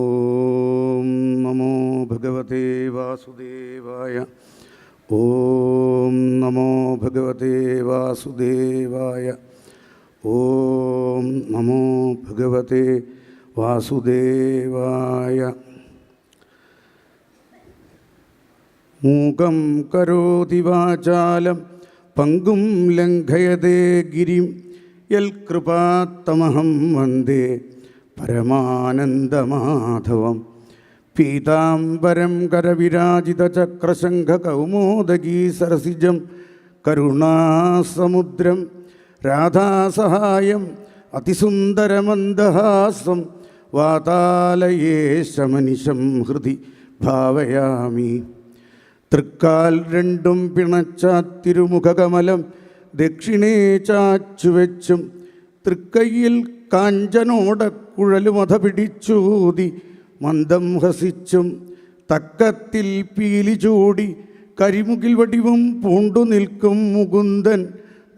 ഓം നമോ ഭഗവതേ വാസുദേവായ. ഓം നമോ ഭഗവതേ വാസുദേവായ. ഓം നമോ ഭഗവതേ വാസുദേവായ. മൂകം കരോതി വാചാലം പങ്കും ലംഘയതേ ഗിരിം യൽകൃപാത്തമഹം വന്ദേ പരമാനന്ദമാധവം. പീതാംബരം കരവിരാജിതചക്രശംഖകൗമോദഗീ സരസിജം കരുണാസമുദ്രം രാധാസഹായം അതിസുന്ദരമന്ദഹാസം വാതാലയേശമനിശം ഹൃദി ഭാവയാമി. തൃക്കാൽ രണ്ടും പിണച്ച തിരുമുഖകമലം ദക്ഷിണേ ചാച്ചുവെച്ചും തൃക്കൈയിൽ കാഞ്ചനോടക്കുഴലുമത പിടിച്ചൂതി മന്ദം ഹസിച്ചും തക്കത്തിൽ പീലി ചൂടി കരിമുകിൽ വടിവും പൂണ്ടു നിൽക്കും മുകുന്ദൻ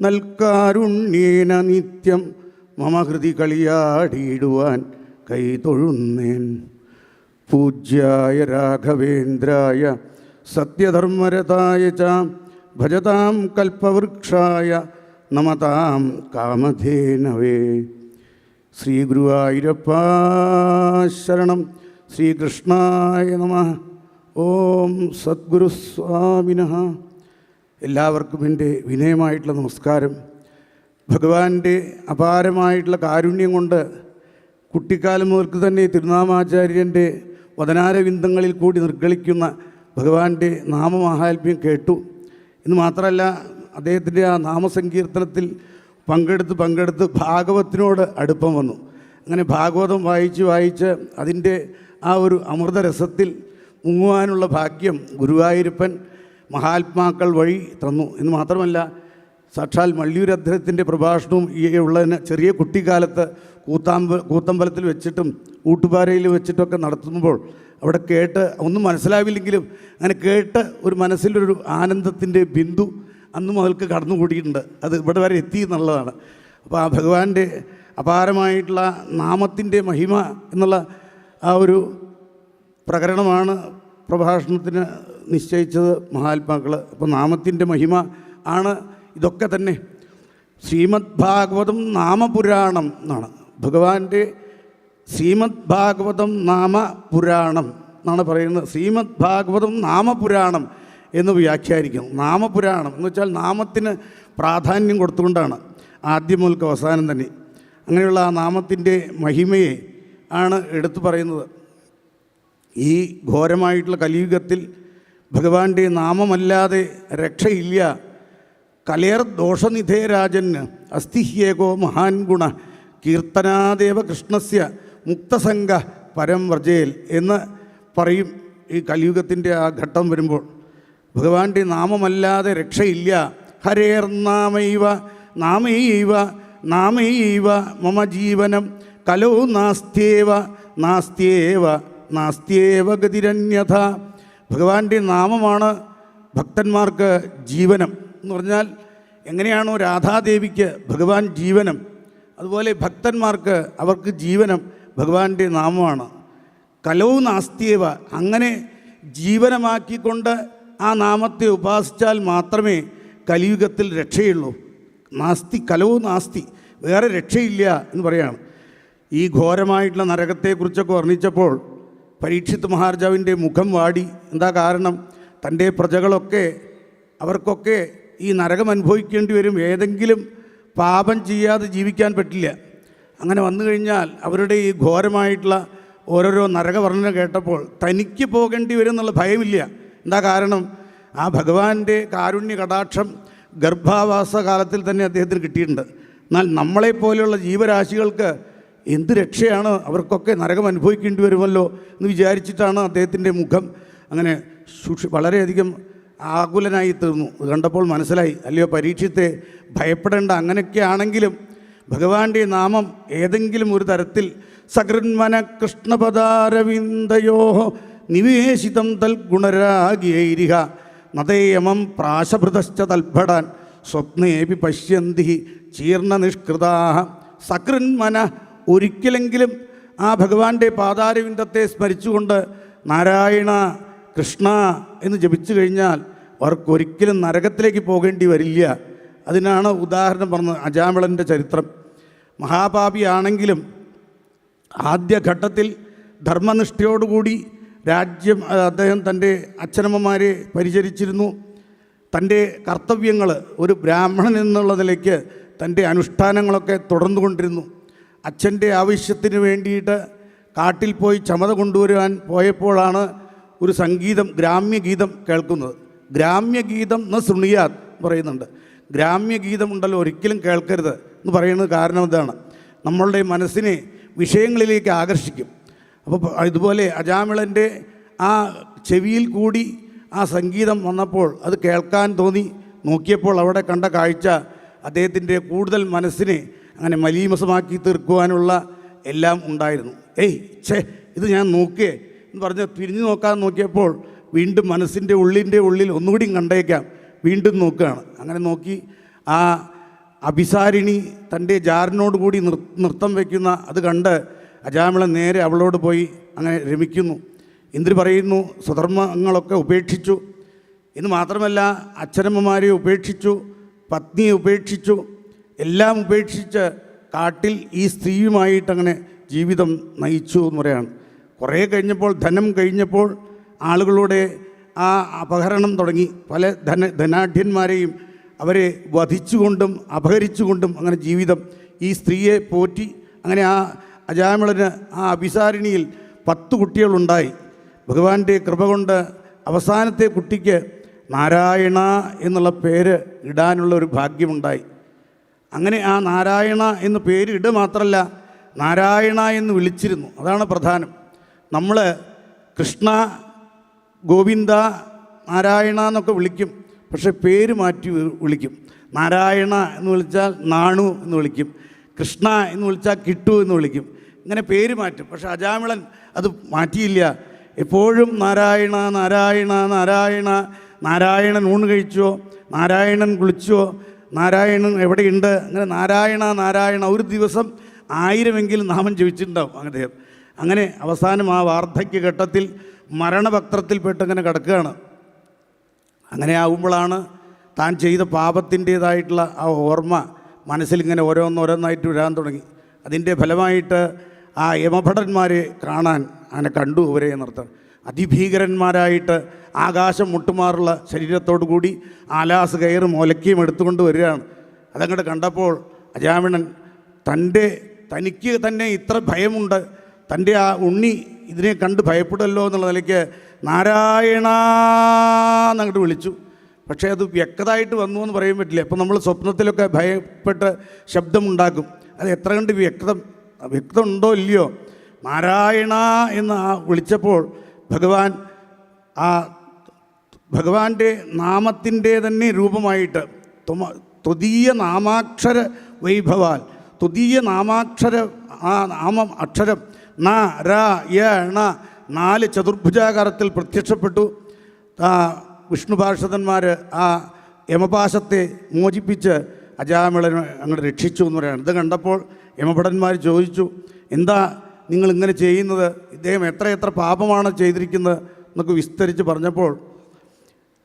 നൽകാരുണ്യേന നിത്യം മമ ഹൃദി കളിയാടിയിടുവാൻ കൈതൊഴുന്നേൻ. പൂജ്യായ രാഘവേന്ദ്രായ സത്യധർമ്മരതായ ച ഭജതാം കൽപ്പവൃക്ഷായ നമതാം കാമധേനവേ. ശ്രീ ഗുരുവായൂരപ്പ ശരണം. ശ്രീകൃഷ്ണായ നമഃ. ഓം സദ്ഗുരുസ്വാമിനഃ. എല്ലാവർക്കും എൻ്റെ വിനയമായിട്ടുള്ള നമസ്കാരം. ഭഗവാന്റെ അപാരമായിട്ടുള്ള കാരുണ്യം കൊണ്ട് കുട്ടിക്കാലം മുതൽക്ക് തന്നെ തിരുനാമാചാര്യൻ്റെ വദനാരവിന്ദങ്ങളിൽ കൂടി നിർഗളിക്കുന്ന ഭഗവാന്റെ നാമമാഹാത്മ്യം കേട്ടു. ഇന്ന് മാത്രമല്ല, അദ്ദേഹത്തിൻ്റെ ആ നാമസങ്കീർത്തനത്തിൽ പങ്കെടുത്ത് ഭാഗവത്തിനോട് അടുപ്പം വന്നു. അങ്ങനെ ഭാഗവതം വായിച്ച് അതിൻ്റെ ആ ഒരു അമൃതരസത്തിൽ മുങ്ങുവാനുള്ള ഭാഗ്യം ഗുരുവായൂരപ്പൻ മഹാത്മാക്കൾ വഴി തന്നു. എന്ന് മാത്രമല്ല, സാക്ഷാൽ മള്ളിയൂരദ്ദേഹത്തിൻ്റെ പ്രഭാഷണവും ഈ ഉള്ളതിന് ചെറിയ കുട്ടിക്കാലത്ത് കൂത്തമ്പലത്തിൽ വെച്ചിട്ടും ഊട്ടുപാറയിൽ വെച്ചിട്ടൊക്കെ നടത്തുമ്പോൾ അവിടെ കേട്ട് ഒന്നും മനസ്സിലാവില്ലെങ്കിലും അങ്ങനെ കേട്ട് ഒരു മനസ്സിലൊരു ആനന്ദത്തിൻ്റെ ബിന്ദു അന്ന് മുതൽക്ക് കടന്നുകൂടിയിട്ടുണ്ട്. അത് ഇവിടെ വരെ എത്തി എന്നുള്ളതാണ്. അപ്പോൾ ആ ഭഗവാന്റെ അപാരമായിട്ടുള്ള നാമത്തിൻ്റെ മഹിമ എന്നുള്ള ആ ഒരു പ്രകരണമാണ് പ്രഭാഷണത്തിന് നിശ്ചയിച്ചത് മഹാത്മാക്കൾ. അപ്പോൾ നാമത്തിൻ്റെ മഹിമ ആണ് ഇതൊക്കെ തന്നെ. ശ്രീമദ് ഭാഗവതം നാമപുരാണം എന്നാണ് ഭഗവാന്റെ ശ്രീമദ് ഭാഗവതം നാമപുരാണം എന്നാണ് പറയുന്നത്. ശ്രീമദ് ഭാഗവതം നാമപുരാണം എന്ന് വ്യാഖ്യാനിക്കുന്നു. നാമപുരാണം എന്ന് വെച്ചാൽ നാമത്തിന് പ്രാധാന്യം കൊടുത്തുകൊണ്ടാണ് ആദ്യം മുതൽക്ക് അവസാനം തന്നെ. അങ്ങനെയുള്ള ആ നാമത്തിൻ്റെ മഹിമയെ ആണ് എടുത്തു പറയുന്നത്. ഈ ഘോരമായിട്ടുള്ള കലിയുഗത്തിൽ ഭഗവാന്റെ നാമമല്ലാതെ രക്ഷയില്ല. കലേർ ദോഷനിധേ രാജന് അസ്തിഹ്യേകോ മഹാൻ ഗുണ കീർത്തനാദേവ കൃഷ്ണസ്യ മുക്തസംഗ പരം വ്രജേൽ എന്ന് പറയും. ഈ കലിയുഗത്തിൻ്റെ ആ ഘട്ടം വരുമ്പോൾ ഭഗവാന്റെ നാമമല്ലാതെ രക്ഷയില്ല. ഹരേർ നാമൈവ നാമൈവ നാമൈവ മമ ജീവനം കലോ നാസ്ത്യേവ നാസ്ത്യേവ നാസ്ത്യേവ ഗതിരന്യഥ. ഭഗവാന്റെ നാമമാണ് ഭക്തന്മാർക്ക് ജീവനം എന്ന് പറഞ്ഞാൽ എങ്ങനെയാണോ രാധാദേവിക്ക് ഭഗവാൻ ജീവനം, അതുപോലെ ഭക്തന്മാർക്ക് അവർക്ക് ജീവനം ഭഗവാന്റെ നാമമാണ്. കലോ നാസ്ത്യേവ, അങ്ങനെ ജീവനമാക്കിക്കൊണ്ട് ആ നാമത്തെ ഉപാസിച്ചാൽ മാത്രമേ കലിയുഗത്തിൽ രക്ഷയുള്ളൂ. നാസ്തി കലോ നാസ്തി, വേറെ രക്ഷയില്ല എന്ന് പറയാണ്. ഈ ഘോരമായിട്ടുള്ള നരകത്തെക്കുറിച്ചൊക്കെ വർണ്ണിച്ചപ്പോൾ പരീക്ഷിത് മഹാരാജാവിൻ്റെ മുഖം വാടി. എന്താ കാരണം? തൻ്റെ പ്രജകളൊക്കെ അവർക്കൊക്കെ ഈ നരകം അനുഭവിക്കേണ്ടി വരും. ഏതെങ്കിലും പാപം ചെയ്യാതെ ജീവിക്കാൻ പറ്റില്ല. അങ്ങനെ വന്നു കഴിഞ്ഞാൽ അവരുടെ ഈ ഘോരമായിട്ടുള്ള ഓരോരോ നരകവർണ്ണന കേട്ടപ്പോൾ തനിക്ക് പോകേണ്ടി വരും എന്നുള്ള ഭയമില്ല. എന്താ കാരണം? ആ ഭഗവാന്റെ കാരുണ്യ കടാക്ഷം ഗർഭാവാസ കാലത്തിൽ തന്നെ അദ്ദേഹത്തിന് കിട്ടിയിട്ടുണ്ട്. എന്നാൽ നമ്മളെപ്പോലെയുള്ള ജീവരാശികൾക്ക് എന്ത് രക്ഷയാണ്? അവർക്കൊക്കെ നരകം അനുഭവിക്കേണ്ടി വരുമല്ലോ എന്ന് വിചാരിച്ചിട്ടാണ് അദ്ദേഹത്തിൻ്റെ മുഖം അങ്ങനെ വളരെയധികം ആകുലനായി തീർന്നു. അത് കണ്ടപ്പോൾ മനസ്സിലായി, അല്ലയോ പരീക്ഷിത്തെ, ഭയപ്പെടേണ്ട. അങ്ങനെയൊക്കെ ആണെങ്കിലും ഭഗവാന്റെ നാമം ഏതെങ്കിലും ഒരു തരത്തിൽ സകൃന്മന കൃഷ്ണപദാരവിന്ദയോ നിവേശിതം തൽ ഗുണരാഗിയൈരിഹ നദേയമം പ്രാശഭൃതശ്ച തൽഭടാൻ സ്വപ്നേപി പശ്യന്തി ചീർണനിഷ്കൃതാ. സകൃന്മന, ഒരിക്കലെങ്കിലും ആ ഭഗവാന്റെ പാതാരവിന്ദത്തെ സ്മരിച്ചുകൊണ്ട് നാരായണ കൃഷ്ണ എന്ന് ജപിച്ചു കഴിഞ്ഞാൽ അവർക്കൊരിക്കലും നരകത്തിലേക്ക് പോകേണ്ടി വരില്ല. അതിനാണ് ഉദാഹരണം പറഞ്ഞത് അജാമിളൻ്റെ ചരിത്രം. മഹാപാപിയാണെങ്കിലും ആദ്യഘട്ടത്തിൽ ധർമ്മനിഷ്ഠയോടുകൂടി രാജ്യം അദ്ദേഹം തൻ്റെ അച്ഛനമ്മമാരെ പരിചരിച്ചിരുന്നു. തൻ്റെ കർത്തവ്യങ്ങൾ ഒരു ബ്രാഹ്മണൻ എന്നുള്ള നിലയ്ക്ക് തൻ്റെ അനുഷ്ഠാനങ്ങളൊക്കെ തുടർന്നുകൊണ്ടിരുന്നു. അച്ഛൻ്റെ ആവശ്യത്തിന് വേണ്ടിയിട്ട് കാട്ടിൽ പോയി ചമത കൊണ്ടുവരുവാൻ പോയപ്പോഴാണ് ഒരു സംഗീതം, ഗ്രാമ്യഗീതം കേൾക്കുന്നത്. ഗ്രാമ്യഗീതം എന്ന് ശൃണിയാത് പറയുന്നുണ്ട്. ഗ്രാമ്യഗീതം ഉണ്ടല്ലോ, ഒരിക്കലും കേൾക്കരുത് എന്ന് പറയുന്നത് കാരണം ഇതാണ്, നമ്മളുടെ മനസ്സിനെ വിഷയങ്ങളിലേക്ക് ആകർഷിക്കും. അപ്പോൾ ഇതുപോലെ അജാമിളൻ്റെ ആ ചെവിയിൽ കൂടി ആ സംഗീതം വന്നപ്പോൾ അത് കേൾക്കാൻ തോന്നി. നോക്കിയപ്പോൾ അവിടെ കണ്ട കാഴ്ച അദ്ദേഹത്തിൻ്റെ കൂടുതൽ മനസ്സിനെ അങ്ങനെ മലീമസമാക്കി തീർക്കുവാനുള്ള എല്ലാം ഉണ്ടായിരുന്നു. ഇത് ഞാൻ നോക്കിയേ എന്ന് പറഞ്ഞ് തിരിഞ്ഞു നോക്കാൻ നോക്കിയപ്പോൾ വീണ്ടും മനസ്സിൻ്റെ ഉള്ളിൽ ഒന്നുകൂടി കണ്ടേക്കാം, വീണ്ടും നോക്കുകയാണ്. അങ്ങനെ നോക്കി ആ അഭിസാരിണി തൻ്റെ ജാറിനോട് കൂടി നൃത്തം വയ്ക്കുന്ന അത് കണ്ട് അജാമിളൻ നേരെ അവളോട് പോയി അങ്ങനെ രമിക്കുന്നു. ഇന്ദ്രൻ പറയുന്നു, സ്വധർമ്മങ്ങളൊക്കെ ഉപേക്ഷിച്ചു എന്ന് മാത്രമല്ല അച്ഛനമ്മമാരെ ഉപേക്ഷിച്ചു, പത്നിയെ ഉപേക്ഷിച്ചു, എല്ലാം ഉപേക്ഷിച്ച് കാട്ടിൽ ഈ സ്ത്രീയുമായിട്ടങ്ങനെ ജീവിതം നയിച്ചു എന്ന് പറയാണ്. കുറേ കഴിഞ്ഞപ്പോൾ, ധനം കഴിഞ്ഞപ്പോൾ ആളുകളുടെ ആ അപഹരണം തുടങ്ങി. പല ധനാഢ്യന്മാരെയും അവരെ വധിച്ചുകൊണ്ടും അപഹരിച്ചുകൊണ്ടും അങ്ങനെ ജീവിതം ഈ സ്ത്രീയെ പോറ്റി. അങ്ങനെ ആ അജാമിളന് ആ അഭിസാരിണിയിൽ 10 കുട്ടികളുണ്ടായി. ഭഗവാന്റെ കൃപ കൊണ്ട് അവസാനത്തെ കുട്ടിക്ക് നാരായണ എന്നുള്ള പേര് ഇടാനുള്ള ഒരു ഭാഗ്യമുണ്ടായി. അങ്ങനെ ആ നാരായണ എന്ന് പേര് ഇടുക മാത്രമല്ല, നാരായണ എന്ന് വിളിച്ചിരുന്നു. അതാണ് പ്രധാനം. നമ്മൾ കൃഷ്ണ, ഗോവിന്ദ, നാരായണ എന്നൊക്കെ വിളിക്കും, പക്ഷേ പേര് മാറ്റി വിളിക്കും. നാരായണ എന്ന് വിളിച്ചാൽ നാണു എന്ന് വിളിക്കും, കൃഷ്ണ എന്ന് വിളിച്ചാൽ കിട്ടു എന്ന് വിളിക്കും. ഇങ്ങനെ പേര് മാറ്റും. പക്ഷേ അജാമിളൻ അത് മാറ്റിയില്ല. എപ്പോഴും നാരായണ നാരായണ നാരായണ. നാരായണൻ ഊണ് കഴിച്ചോ, നാരായണൻ കുളിച്ചോ, നാരായണൻ എവിടെയുണ്ട്, അങ്ങനെ നാരായണ നാരായണ. ഒരു ദിവസം 1000 നാമം ജപിച്ചിട്ടുണ്ടാവും അദ്ദേഹം. അങ്ങനെ അവസാനം ആ വാർദ്ധക്യഘട്ടത്തിൽ മരണപത്രത്തിൽപ്പെട്ടിങ്ങനെ കിടക്കുകയാണ്. അങ്ങനെ ആകുമ്പോഴാണ് താൻ ചെയ്ത പാപത്തിൻ്റേതായിട്ടുള്ള ആ ഓർമ്മ മനസ്സിലിങ്ങനെ ഓരോന്നോരോന്നായിട്ട് വരാൻ തുടങ്ങി. അതിൻ്റെ ഫലമായിട്ട് ആ യമഭടന്മാരെ കാണാൻ അങ്ങനെ കണ്ടു. അവരെ നിർത്താൻ അതിഭീകരന്മാരായിട്ട് ആകാശം മുട്ടുമാറുള്ള ശരീരത്തോടു കൂടി ആലാസ് കയറും ഒലക്കിയും എടുത്തുകൊണ്ട് വരികയാണ്. അതങ്ങോട്ട് കണ്ടപ്പോൾ അജാമിളൻ തനിക്ക് തന്നെ ഇത്ര ഭയമുണ്ട്, തൻ്റെ ആ ഉണ്ണി ഇതിനെ കണ്ട് ഭയപ്പെടുമല്ലോ എന്നുള്ള നിലയ്ക്ക് നാരായണ എന്നങ്ങോട്ട് വിളിച്ചു. പക്ഷേ അത് വ്യക്തമായിട്ട് വന്നു എന്ന് പറയാൻ പറ്റില്ല. അപ്പോൾ നമ്മൾ സ്വപ്നത്തിലൊക്കെ ഭയപ്പെട്ട് ശബ്ദമുണ്ടാക്കും. അത് എത്ര കണ്ട് വ്യക്തം ഉണ്ടോ ഇല്ലയോ. നാരായണ എന്ന് വിളിച്ചപ്പോൾ ഭഗവാന്റെ നാമത്തിൻ്റെ തന്നെ രൂപമായിട്ട് ത്വദീയ നാമാക്ഷര വൈഭവാൽ, ത്വദീയ നാമാക്ഷര ആ നാമം അക്ഷരം നാരായണ 4 ചതുർഭുജാകാരത്തിൽ പ്രത്യക്ഷപ്പെട്ടു. വിഷ്ണു പാർഷദന്മാർ ആ യമപാശത്തെ മോചിപ്പിച്ച് അജാമിളനെ അങ്ങോട്ട് രക്ഷിച്ചു എന്ന് പറയുകയാണ്. ഇത് കണ്ടപ്പോൾ യമഭടന്മാർ ചോദിച്ചു, എന്താ നിങ്ങളിങ്ങനെ ചെയ്യുന്നത്, ഇദ്ദേഹം എത്ര പാപമാണ് ചെയ്തിരിക്കുന്നത് എന്നൊക്കെ വിസ്തരിച്ച് പറഞ്ഞപ്പോൾ,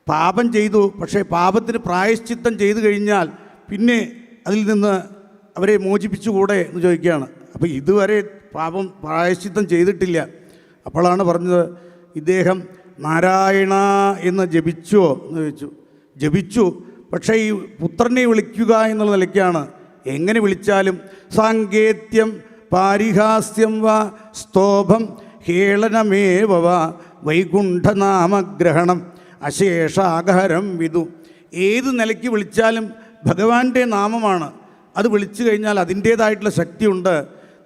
പാപം ചെയ്തു, പക്ഷേ പാപത്തിന് പ്രായശ്ചിത്തം ചെയ്തു കഴിഞ്ഞാൽ പിന്നെ അതിൽ നിന്ന് അവരെ മോചിപ്പിച്ചുകൂടെ എന്ന് ചോദിക്കുകയാണ്. അപ്പോൾ ഇതുവരെ പാപം പ്രായശ്ചിത്തം ചെയ്തിട്ടില്ല. അപ്പോഴാണ് പറഞ്ഞത്, ഇദ്ദേഹം നാരായണ എന്ന് ജപിച്ചോ എന്ന് ചോദിച്ചു. ജപിച്ചു, പക്ഷേ ഈ പുത്രനെ വിളിക്കുക എന്നുള്ള നിലയ്ക്കാണ്. എങ്ങനെ വിളിച്ചാലും സാങ്കേത്യം പാരിഹാസ്യം വാ സ്തോഭം ഹേളനമേവ വാ വൈകുണ്ഠനാമഗ്രഹണം അശേഷാഗഹരം വിദു. ഏത് നിലയ്ക്ക് വിളിച്ചാലും ഭഗവാന്റെ നാമമാണ്. അത് വിളിച്ചു കഴിഞ്ഞാൽ അതിൻ്റേതായിട്ടുള്ള ശക്തിയുണ്ട്.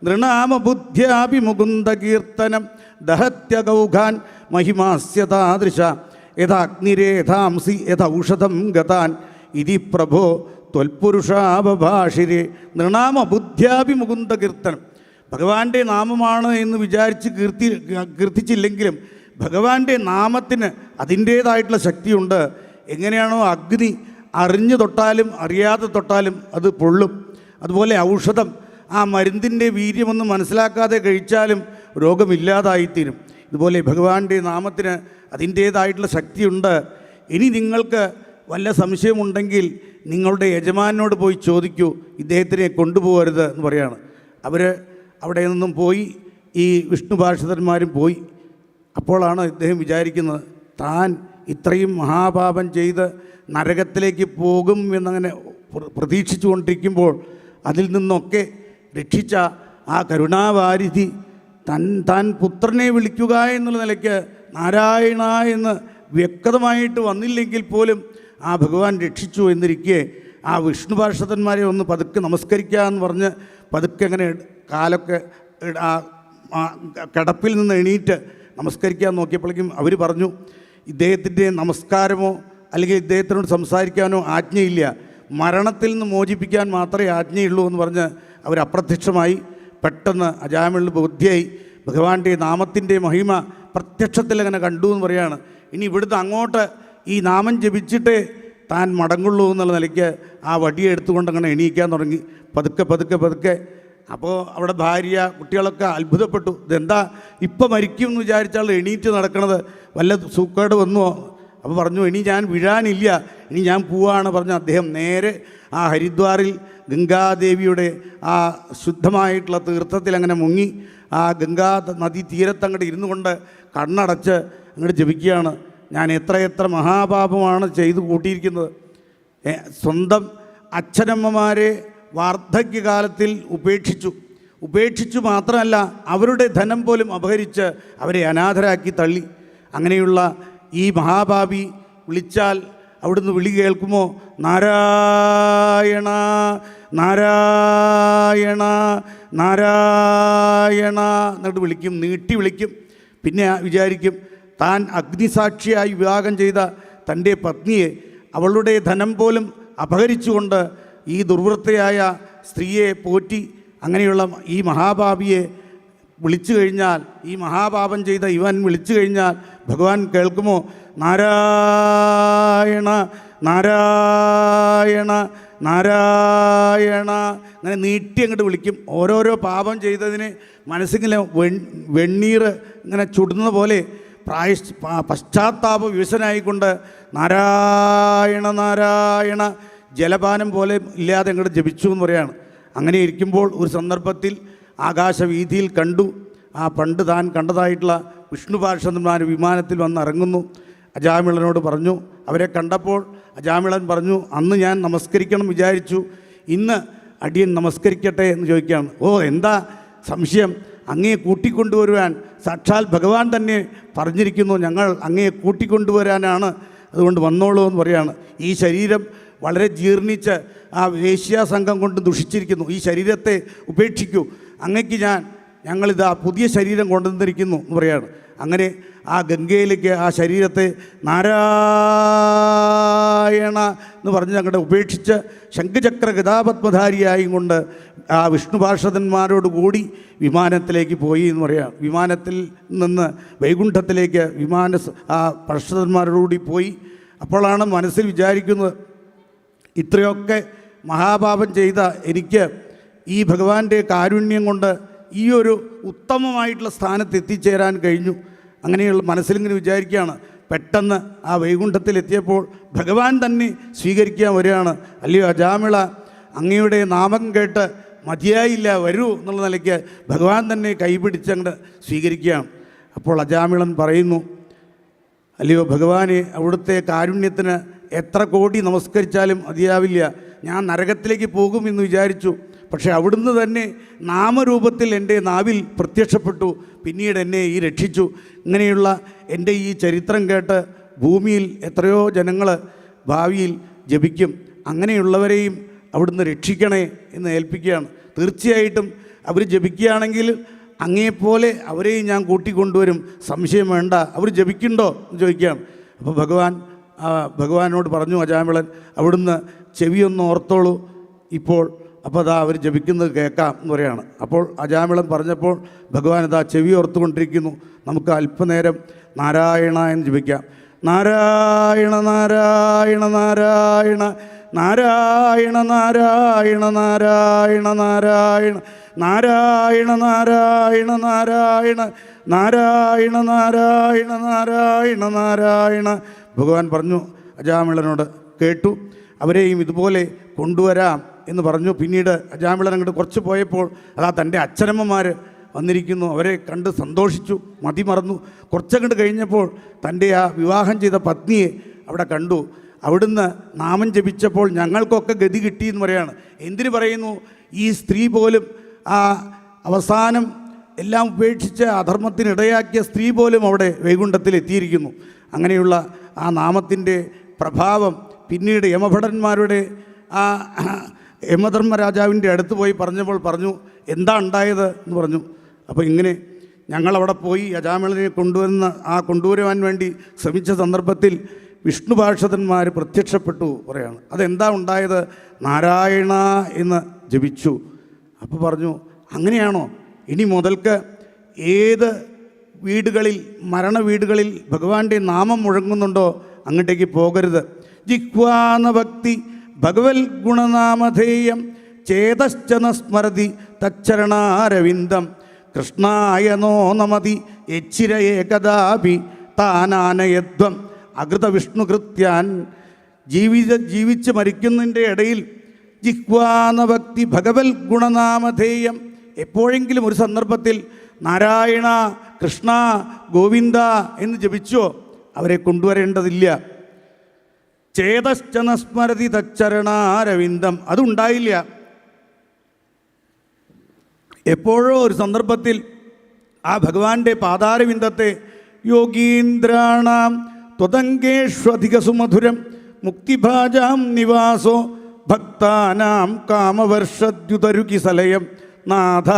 നൃണാമബുദ്ധ്യാഭിമുകുന്ദ കീർത്തനം ദഹത്യഗൗഘാൻ മഹിമാസ്യതാദൃശ യഥാഗ്നിരേധാംസി യഥൗഷധം ഗതാൻ ഇതി പ്രഭോ ത്വൽപുരുഷാവഭാഷിരേ. നൃണാമബുദ്ധ്യാഭിമുകുന്ദ കീർത്തനം, ഭഗവാന്റെ നാമമാണ് എന്ന് വിചാരിച്ച് കീർത്തിച്ചില്ലെങ്കിലും ഭഗവാന്റെ നാമത്തിന് അതിൻ്റേതായിട്ടുള്ള ശക്തിയുണ്ട്. എങ്ങനെയാണോ അഗ്നി അറിഞ്ഞു തൊട്ടാലും അറിയാതെ തൊട്ടാലും അത് പൊള്ളും, അതുപോലെ ഔഷധം ആ മരുന്നിൻ്റെ വീര്യമൊന്നും മനസ്സിലാക്കാതെ കഴിച്ചാലും രോഗമില്ലാതായിത്തീരും. ഇതുപോലെ ഭഗവാന്റെ നാമത്തിന് അതിൻ്റേതായിട്ടുള്ള ശക്തിയുണ്ട്. ഇനി നിങ്ങൾക്ക് വല്ല സംശയമുണ്ടെങ്കിൽ നിങ്ങളുടെ യജമാനോട് പോയി ചോദിക്കൂ, ഇദ്ദേഹത്തിനെ കൊണ്ടുപോകരുത് എന്ന് പറയാണ്. അവർ അവിടെ നിന്നും പോയി, ഈ വിഷ്ണു പാർഷദന്മാരും പോയി. അപ്പോഴാണ് ഇദ്ദേഹം വിചാരിക്കുന്നത്, താൻ ഇത്രയും മഹാപാപം ചെയ്ത് നരകത്തിലേക്ക് പോകും എന്നങ്ങനെ പ്രതീക്ഷിച്ചു കൊണ്ടിരിക്കുമ്പോൾ അതിൽ നിന്നൊക്കെ രക്ഷിച്ച ആ കരുണാവാരിധി താൻ പുത്രനെ വിളിക്കുക എന്നുള്ള നിലയ്ക്ക് നാരായണ എന്ന് വ്യക്തമായിട്ട് വന്നില്ലെങ്കിൽ പോലും ആ ഭഗവാൻ രക്ഷിച്ചു എന്നിരിക്കെ ആ വിഷ്ണു പാർഷദന്മാരെ ഒന്ന് പതുക്കെ നമസ്കരിക്കുക എന്ന് പറഞ്ഞ് പതുക്കെ അങ്ങനെ കാലൊക്കെ ആ കിടപ്പിൽ നിന്ന് എണീറ്റ് നമസ്കരിക്കാൻ നോക്കിയപ്പോഴേക്കും അവർ പറഞ്ഞു, ഇദ്ദേഹത്തിൻ്റെ നമസ്കാരമോ അല്ലെങ്കിൽ ഇദ്ദേഹത്തിനോട് സംസാരിക്കാനോ ആജ്ഞയില്ല, മരണത്തിൽ നിന്ന് മോചിപ്പിക്കാൻ മാത്രമേ ആജ്ഞയുള്ളൂ എന്ന് പറഞ്ഞ് അവർ അപ്രത്യക്ഷമായി. പെട്ടെന്ന് അജാമിളിന് ബുദ്ധിയായി, ഭഗവാന്റെ നാമത്തിൻ്റെ മഹിമ പ്രത്യക്ഷത്തിൽ അങ്ങനെ കണ്ടു എന്ന് പറയാണ്. ഇനി ഇവിടുന്ന് അങ്ങോട്ട് ഈ നാമം ജപിച്ചിട്ടേ താൻ മടങ്ങുള്ളൂ എന്നുള്ള നിലയ്ക്ക് ആ വടിയെടുത്തുകൊണ്ട് അങ്ങനെ എണീക്കാൻ തുടങ്ങി, പതുക്കെ പതുക്കെ പതുക്കെ. അപ്പോൾ അവിടെ ഭാര്യ കുട്ടികളൊക്കെ അത്ഭുതപ്പെട്ടു, ഇതെന്താ ഇപ്പം മരിക്കും എന്ന് വിചാരിച്ചാൽ എണീറ്റ് നടക്കണത്, വല്ല സൂക്കേട് വന്നുവോ? അപ്പോൾ പറഞ്ഞു, ഇനി ഞാൻ വീഴാനില്ല, ഇനി ഞാൻ പോവാണ് പറഞ്ഞ് അദ്ദേഹം നേരെ ആ ഹരിദ്വാറിൽ ഗംഗാദേവിയുടെ ആ ശുദ്ധമായിട്ടുള്ള തീർത്ഥത്തിൽ അങ്ങനെ മുങ്ങി ആ ഗംഗാ നദീ തീരത്തങ്ങോട്ട് ഇരുന്നു കൊണ്ട് കണ്ണടച്ച് അങ്ങോട്ട് ജപിക്കുകയാണ്. ഞാൻ എത്രയെത്ര മഹാപാപമാണ് ചെയ്തു കൂട്ടിയിരിക്കുന്നത്. സ്വന്തം അച്ഛനമ്മമാരെ വാർദ്ധക്യകാലത്തിൽ ഉപേക്ഷിച്ചു മാത്രമല്ല അവരുടെ ധനം പോലും അപഹരിച്ച് അവരെ അനാഥരാക്കി തള്ളി. അങ്ങനെയുള്ള ഈ മഹാപാപി വിളിച്ചാൽ അവിടുന്ന് വിളി കേൾക്കുമോ? നാരായണ നാരായണ നാരായണ എന്നിട്ട് വിളിക്കും, നീട്ടി വിളിക്കും. പിന്നെ വിചാരിക്കും താൻ അഗ്നിസാക്ഷിയായി വിവാഹം ചെയ്ത തൻ്റെ പത്നിയെ അവളുടെ ധനം പോലും അപഹരിച്ചുകൊണ്ട് ഈ ദുർവൃത്തയായ സ്ത്രീയെ പോറ്റി അങ്ങനെയുള്ള ഈ മഹാപാപിയെ വിളിച്ചു കഴിഞ്ഞാൽ, ഈ മഹാപാപം ചെയ്ത ഇവൻ വിളിച്ചു കഴിഞ്ഞാൽ ഭഗവാൻ കേൾക്കുമോ? നാരായണ നാരായണ നാരായണ അങ്ങനെ നീട്ടി അങ്ങോട്ട് വിളിക്കും. ഓരോരോ പാപം ചെയ്തതിന് മനസ്സിങ്ങനെ വെണ്ണീർ ഇങ്ങനെ ചുടുന്ന പോലെ പശ്ചാത്താപ വിവശനായിക്കൊണ്ട് നാരായണ നാരായണ ജലപാനം പോലെ ഇല്ലാതെ അങ്ങോട്ട് ജപിച്ചു എന്ന് പറയാണ്. അങ്ങനെ ഇരിക്കുമ്പോൾ ഒരു സന്ദർഭത്തിൽ ആകാശവീതിയിൽ കണ്ടു, ആ പണ്ട് താൻ കണ്ടതായിട്ടുള്ള വിഷ്ണു പാർഷദന്മാർ വിമാനത്തിൽ വന്നിറങ്ങുന്നു. അജാമിളനോട് പറഞ്ഞു, അവരെ കണ്ടപ്പോൾ അജാമിളൻ പറഞ്ഞു, അന്ന് ഞാൻ നമസ്കരിക്കണം വിചാരിച്ചു, ഇന്ന് അടിയൻ നമസ്കരിക്കട്ടെ എന്ന് ചോദിക്കുകയാണ്. ഓ, എന്താ സംശയം? അങ്ങയെ കൂട്ടിക്കൊണ്ടുവരുവാൻ സാക്ഷാൽ ഭഗവാൻ തന്നെ പറഞ്ഞിരിക്കുന്നു, ഞങ്ങൾ അങ്ങയെ കൂട്ടിക്കൊണ്ടുവരാനാണ്, അതുകൊണ്ട് വന്നോളൂ എന്ന് പറയാണ്. ഈ ശരീരം വളരെ ജീർണിച്ച് ആ വേശ്യാസംഘം കൊണ്ട് ദുഷിച്ചിരിക്കുന്നു, ഈ ശരീരത്തെ ഉപേക്ഷിക്കൂ, അങ്ങയ്ക്ക് ഞങ്ങളിതാ പുതിയ ശരീരം കൊണ്ടുവന്നിരിക്കുന്നു എന്ന് പറയാണ്. അങ്ങനെ ആ ഗംഗയിലേക്ക് ആ ശരീരത്തെ നാരായണ എന്ന് പറഞ്ഞ് ഞങ്ങളുടെ ഉപേക്ഷിച്ച് ശംഖചക്ര ഗദാപത്മധാരിയായും കൊണ്ട് ആ വിഷ്ണു പാർഷദന്മാരോട് കൂടി വിമാനത്തിലേക്ക് പോയി എന്ന് പറയാം. വിമാനത്തിൽ നിന്ന് വൈകുണ്ഠത്തിലേക്ക് ആ പാർഷദന്മാരോടുകൂടി പോയി. അപ്പോഴാണ് മനസ്സിൽ വിചാരിക്കുന്നത്, ഇത്രയൊക്കെ മഹാപാപം ചെയ്ത എനിക്ക് ഈ ഭഗവാന്റെ കാരുണ്യം കൊണ്ട് ഈ ഒരു ഉത്തമമായിട്ടുള്ള സ്ഥാനത്ത് എത്തിച്ചേരാൻ കഴിഞ്ഞു. അങ്ങനെയുള്ള മനസ്സിലിങ്ങനെ വിചാരിക്കുകയാണ്. പെട്ടെന്ന് ആ വൈകുണ്ഠത്തിലെത്തിയപ്പോൾ ഭഗവാൻ തന്നെ സ്വീകരിക്കാൻ വരികയാണ്. അല്ലയോ അജാമിള, അങ്ങയുടെ നാമം കേട്ട് മതിയായില്ല, വരൂ എന്നുള്ള നിലയ്ക്ക് ഭഗവാൻ തന്നെ കൈപിടിച്ച് അങ്ങോട്ട് സ്വീകരിക്കുകയാണ്. അപ്പോൾ അജാമിളൻ പറയുന്നു, അല്ലയോ ഭഗവാനെ, അവിടുത്തെ കാരുണ്യത്തിന് എത്ര കോടി നമസ്കരിച്ചാലും മതിയാവില്ല. ഞാൻ നരകത്തിലേക്ക് പോകുമെന്ന് വിചാരിച്ചു, പക്ഷേ അവിടുന്ന് തന്നെ നാമരൂപത്തിൽ എൻ്റെ നാവിൽ പ്രത്യക്ഷപ്പെട്ടു, പിന്നീട് എന്നെ ഈ രക്ഷിച്ചു. ഇങ്ങനെയുള്ള എൻ്റെ ഈ ചരിത്രം കേട്ട് ഭൂമിയിൽ എത്രയോ ജനങ്ങൾ ഭാവിയിൽ ജപിക്കും. അങ്ങനെയുള്ളവരെയും അവിടുന്ന് രക്ഷിക്കണേ എന്ന് ഏൽപ്പിക്കുകയാണ്. തീർച്ചയായിട്ടും അവർ ജപിക്കുകയാണെങ്കിൽ അങ്ങേപ്പോലെ അവരെയും ഞാൻ കൂട്ടിക്കൊണ്ടുവരും, സംശയം വേണ്ട. അവർ ജപിക്കുന്നുണ്ടോ എന്ന് ചോദിക്കുകയാണ്. അപ്പോൾ ഭഗവാനോട് പറഞ്ഞു അജാമിളൻ, അവിടുന്ന് ചെവിയൊന്ന് ഓർത്തോളൂ ഇപ്പോൾ, അപ്പോൾ അതാ അവർ ജപിക്കുന്നത് കേൾക്കാം എന്ന് പറയാണ്. അപ്പോൾ അജാമിളൻ പറഞ്ഞപ്പോൾ ഭഗവാൻ അതാ ചെവി ഓർത്തുകൊണ്ടിരിക്കുന്നു. നമുക്ക് അല്പനേരം നാരായണ എന്ന് ജപിക്കാം. നാരായണ നാരായണ നാരായണ നാരായണ നാരായണ നാരായണ നാരായണ നാരായണ നാരായണ നാരായണ നാരായണ നാരായണ നാരായണ നാരായണ. ഭഗവാൻ പറഞ്ഞു അജാമിളനോട്, കേട്ടു, അവരെയും ഇതുപോലെ കൊണ്ടുവരാം എന്ന് പറഞ്ഞു. പിന്നീട് അജാമിളൻ അങ്ങോട്ട് കുറച്ച് പോയപ്പോൾ അതാ തൻ്റെ അച്ഛനമ്മമാർ വന്നിരിക്കുന്നു. അവരെ കണ്ട് സന്തോഷിച്ചു, മതിമറന്നു. കുറച്ചങ്ങോട്ട് കഴിഞ്ഞപ്പോൾ തൻ്റെ ആ വിവാഹം ചെയ്ത പത്നിയെ അവിടെ കണ്ടു. അവിടുന്ന് നാമം ജപിച്ചപ്പോൾ ഞങ്ങൾക്കൊക്കെ ഗതി കിട്ടിയെന്ന് പറയാണ്. എന്തിനു പറയുന്നു? ഈ സ്ത്രീ പോലും ആ അവസാനം എല്ലാം ഉപേക്ഷിച്ച് അധർമ്മത്തിനിടയാക്കിയ സ്ത്രീ പോലും അവിടെ വൈകുണ്ഠത്തിൽ എത്തിയിരിക്കുന്നു. അങ്ങനെയുള്ള ആ നാമത്തിൻ്റെ പ്രഭാവം പിന്നീട് യമഭടന്മാരുടെ ആ യമധർമ്മരാജാവിൻ്റെ അടുത്ത് പോയി പറഞ്ഞപ്പോൾ പറഞ്ഞു, എന്താ ഉണ്ടായത് എന്ന് പറഞ്ഞു. അപ്പോൾ ഇങ്ങനെ ഞങ്ങളവിടെ പോയി അജാമിളനെ കൊണ്ടുവരുവാൻ വേണ്ടി ശ്രമിച്ച സന്ദർഭത്തിൽ വിഷ്ണു പാർഷദന്മാർ പ്രത്യക്ഷപ്പെട്ടു പറയാണ്. അതെന്താ ഉണ്ടായത്? നാരായണ എന്ന് ജപിച്ചു. അപ്പോൾ പറഞ്ഞു, അങ്ങനെയാണോ? ഇനി മുതൽക്ക് ഏത് വീടുകളിൽ, മരണ വീടുകളിൽ ഭഗവാന്റെ നാമം മുഴങ്ങുന്നുണ്ടോ അങ്ങോട്ടേക്ക് പോകരുത്. ജിഹ്വാന ഭക്തി ഭഗവൽ ഗുണനാമധേയം ചേതശ്ചന സ്മരതി തച്ചരണാരവിന്ദം കൃഷ്ണായ നോ നമതി യച്ചിര ഏകദാപി താനാനയധ്വം അകൃത വിഷ്ണുകൃത്യാൻ. ജീവിച്ച് മരിക്കുന്നതിൻ്റെ ഇടയിൽ ജിഹ്വാനഭക്തി ഭഗവൽ ഗുണനാമധേയം, എപ്പോഴെങ്കിലും ഒരു സന്ദർഭത്തിൽ നാരായണ കൃഷ്ണ ഗോവിന്ദ എന്ന് ജപിച്ചോ അവരെ കൊണ്ടുവരേണ്ടതില്ല. ചേതശ്ചന സ്മരതി തച്ചരണാരവിന്ദം, അതുണ്ടായില്ല. എപ്പോഴോ ഒരു സന്ദർഭത്തിൽ ആ ഭഗവാന്റെ പാതാരവിന്ദത്തെ യോഗീന്ദ്രാണാം ത്വതങ്കേഷ്വധിക സുമധുരം മുക്തിഭാജാം നിവാസോ ഭക്താനാം കാമവർഷദ്യുതരുകിസലയം നാഥ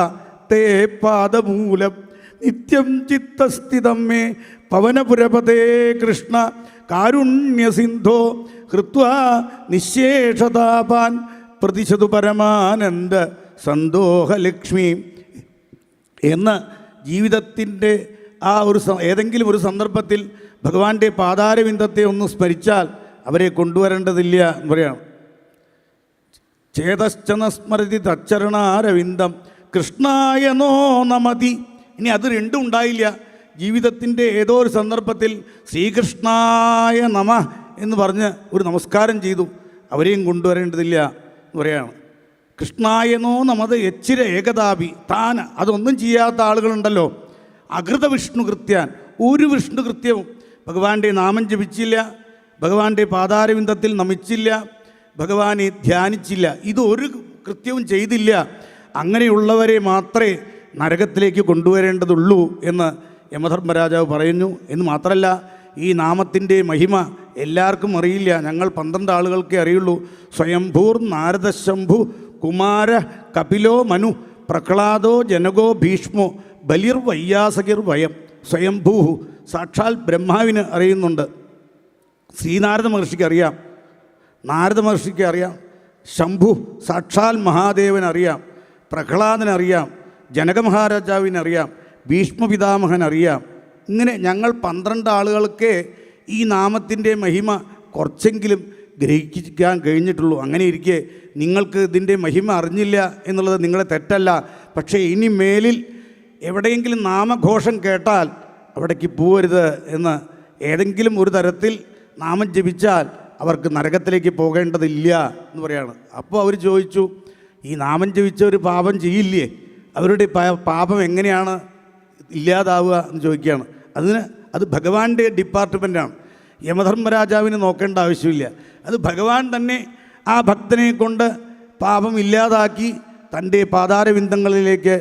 തേ പാദമൂലം നിത്യം ചിത്തസ്ഥിതം മേ പവനപുരപതേ കൃഷ്ണ കാരുണ്യസിന്ധോ ഹൃത്വാ നിശേഷതാപാൻ പ്രതിശതു പരമാനന്ദ സന്തോഹലക്ഷ്മി എന്ന് ജീവിതത്തിൻ്റെ ആ ഒരു ഏതെങ്കിലും ഒരു സന്ദർഭത്തിൽ ഭഗവാന്റെ പാതാരവിന്ദത്തെ ഒന്ന് സ്മരിച്ചാൽ അവരെ കൊണ്ടുവരേണ്ടതില്ല എന്ന് പറയാണ്. ചേതശ്ചന സ്മരതി തച്ചരണാരവിന്ദം കൃഷ്ണായ നോ നമതി. ഇനി അത് രണ്ടും ഉണ്ടായില്ല. ജീവിതത്തിൻ്റെ ഏതോ ഒരു സന്ദർഭത്തിൽ ശ്രീകൃഷ്ണായ നമ എന്ന് പറഞ്ഞ് ഒരു നമസ്കാരം ചെയ്തു, അവരെയും കൊണ്ടുവരേണ്ടതില്ല എന്ന് പറയാണ്. കൃഷ്ണായനോ നമത് യച്ചിര ഏകതാപി, താൻ അതൊന്നും ചെയ്യാത്ത ആളുകളുണ്ടല്ലോ, അകൃത വിഷ്ണു കൃത്യാൻ, ഒരു വിഷ്ണു കൃത്യവും ഭഗവാന്റെ നാമം ജപിച്ചില്ല, ഭഗവാന്റെ പാതാരവിന്ദത്തിൽ നമിച്ചില്ല, ഭഗവാനെ ധ്യാനിച്ചില്ല, ഇതൊരു കൃത്യവും ചെയ്തില്ല, അങ്ങനെയുള്ളവരെ മാത്രമേ നരകത്തിലേക്ക് കൊണ്ടുവരേണ്ടതുള്ളൂ എന്ന് യമധർമ്മരാജാവ് പറയുന്നു. എന്ന് മാത്രമല്ല, ഈ നാമത്തിൻ്റെ മഹിമ എല്ലാവർക്കും അറിയില്ല. ഞങ്ങൾ 12 ആളുകൾക്കേ അറിയുള്ളൂ. സ്വയംഭൂർ നാരദശംഭു കുമാര കപിലോ മനു പ്രഹ്ലാദോ ജനകോ ഭീഷ്മോ ബലിർ വയ്യാസകിർ വയം. സ്വയംഭൂ സാക്ഷാൽ ബ്രഹ്മാവിന് അറിയുന്നുണ്ട്, ശ്രീനാരദ മഹർഷിക്ക് അറിയാം, നാരദ മഹർഷിക്ക് അറിയാം, ശംഭു സാക്ഷാൽ മഹാദേവനറിയാം, പ്രഹ്ലാദനറിയാം, ജനകമഹാരാജാവിനറിയാം, ഭീഷ്മപിതാമഹനറിയാം. ഇങ്ങനെ ഞങ്ങൾ 12 ആളുകൾക്ക് ഈ നാമത്തിൻ്റെ മഹിമ കുറച്ചെങ്കിലും ഗ്രഹിക്കാൻ കഴിഞ്ഞിട്ടുള്ളൂ. അങ്ങനെ ഇരിക്കെ നിങ്ങൾക്ക് ഇതിൻ്റെ മഹിമ അറിഞ്ഞില്ല എന്നുള്ളത് നിങ്ങളെ തെറ്റല്ല. പക്ഷേ ഇനി മേലിൽ എവിടെയെങ്കിലും നാമഘോഷം കേട്ടാൽ അവിടേക്ക് പോകരുത് എന്ന്, ഏതെങ്കിലും ഒരു തരത്തിൽ നാമം ജപിച്ചാൽ അവർക്ക് നരകത്തിലേക്ക് പോകേണ്ടതില്ല എന്ന് പറയാണ്. അപ്പോൾ അവർ ചോദിച്ചു, ഈ നാമം ജപിച്ചവർ പാപം ചെയ്യില്ലേ, അവരുടെ പാപം എങ്ങനെയാണ് ഇല്ലാതാവുക എന്ന് ചോദിക്കുകയാണ്. അത് ഭഗവാന്റെ ഡിപ്പാർട്ട്മെൻറ്റാണ്. യമധർമ്മരാജാവിന് നോക്കേണ്ട ആവശ്യമില്ല. അത് ഭഗവാൻ തന്നെ ആ ഭക്തനെ കൊണ്ട് പാപം ഇല്ലാതാക്കി തൻ്റെ പാതാരവിന്ദങ്ങളിലേക്ക്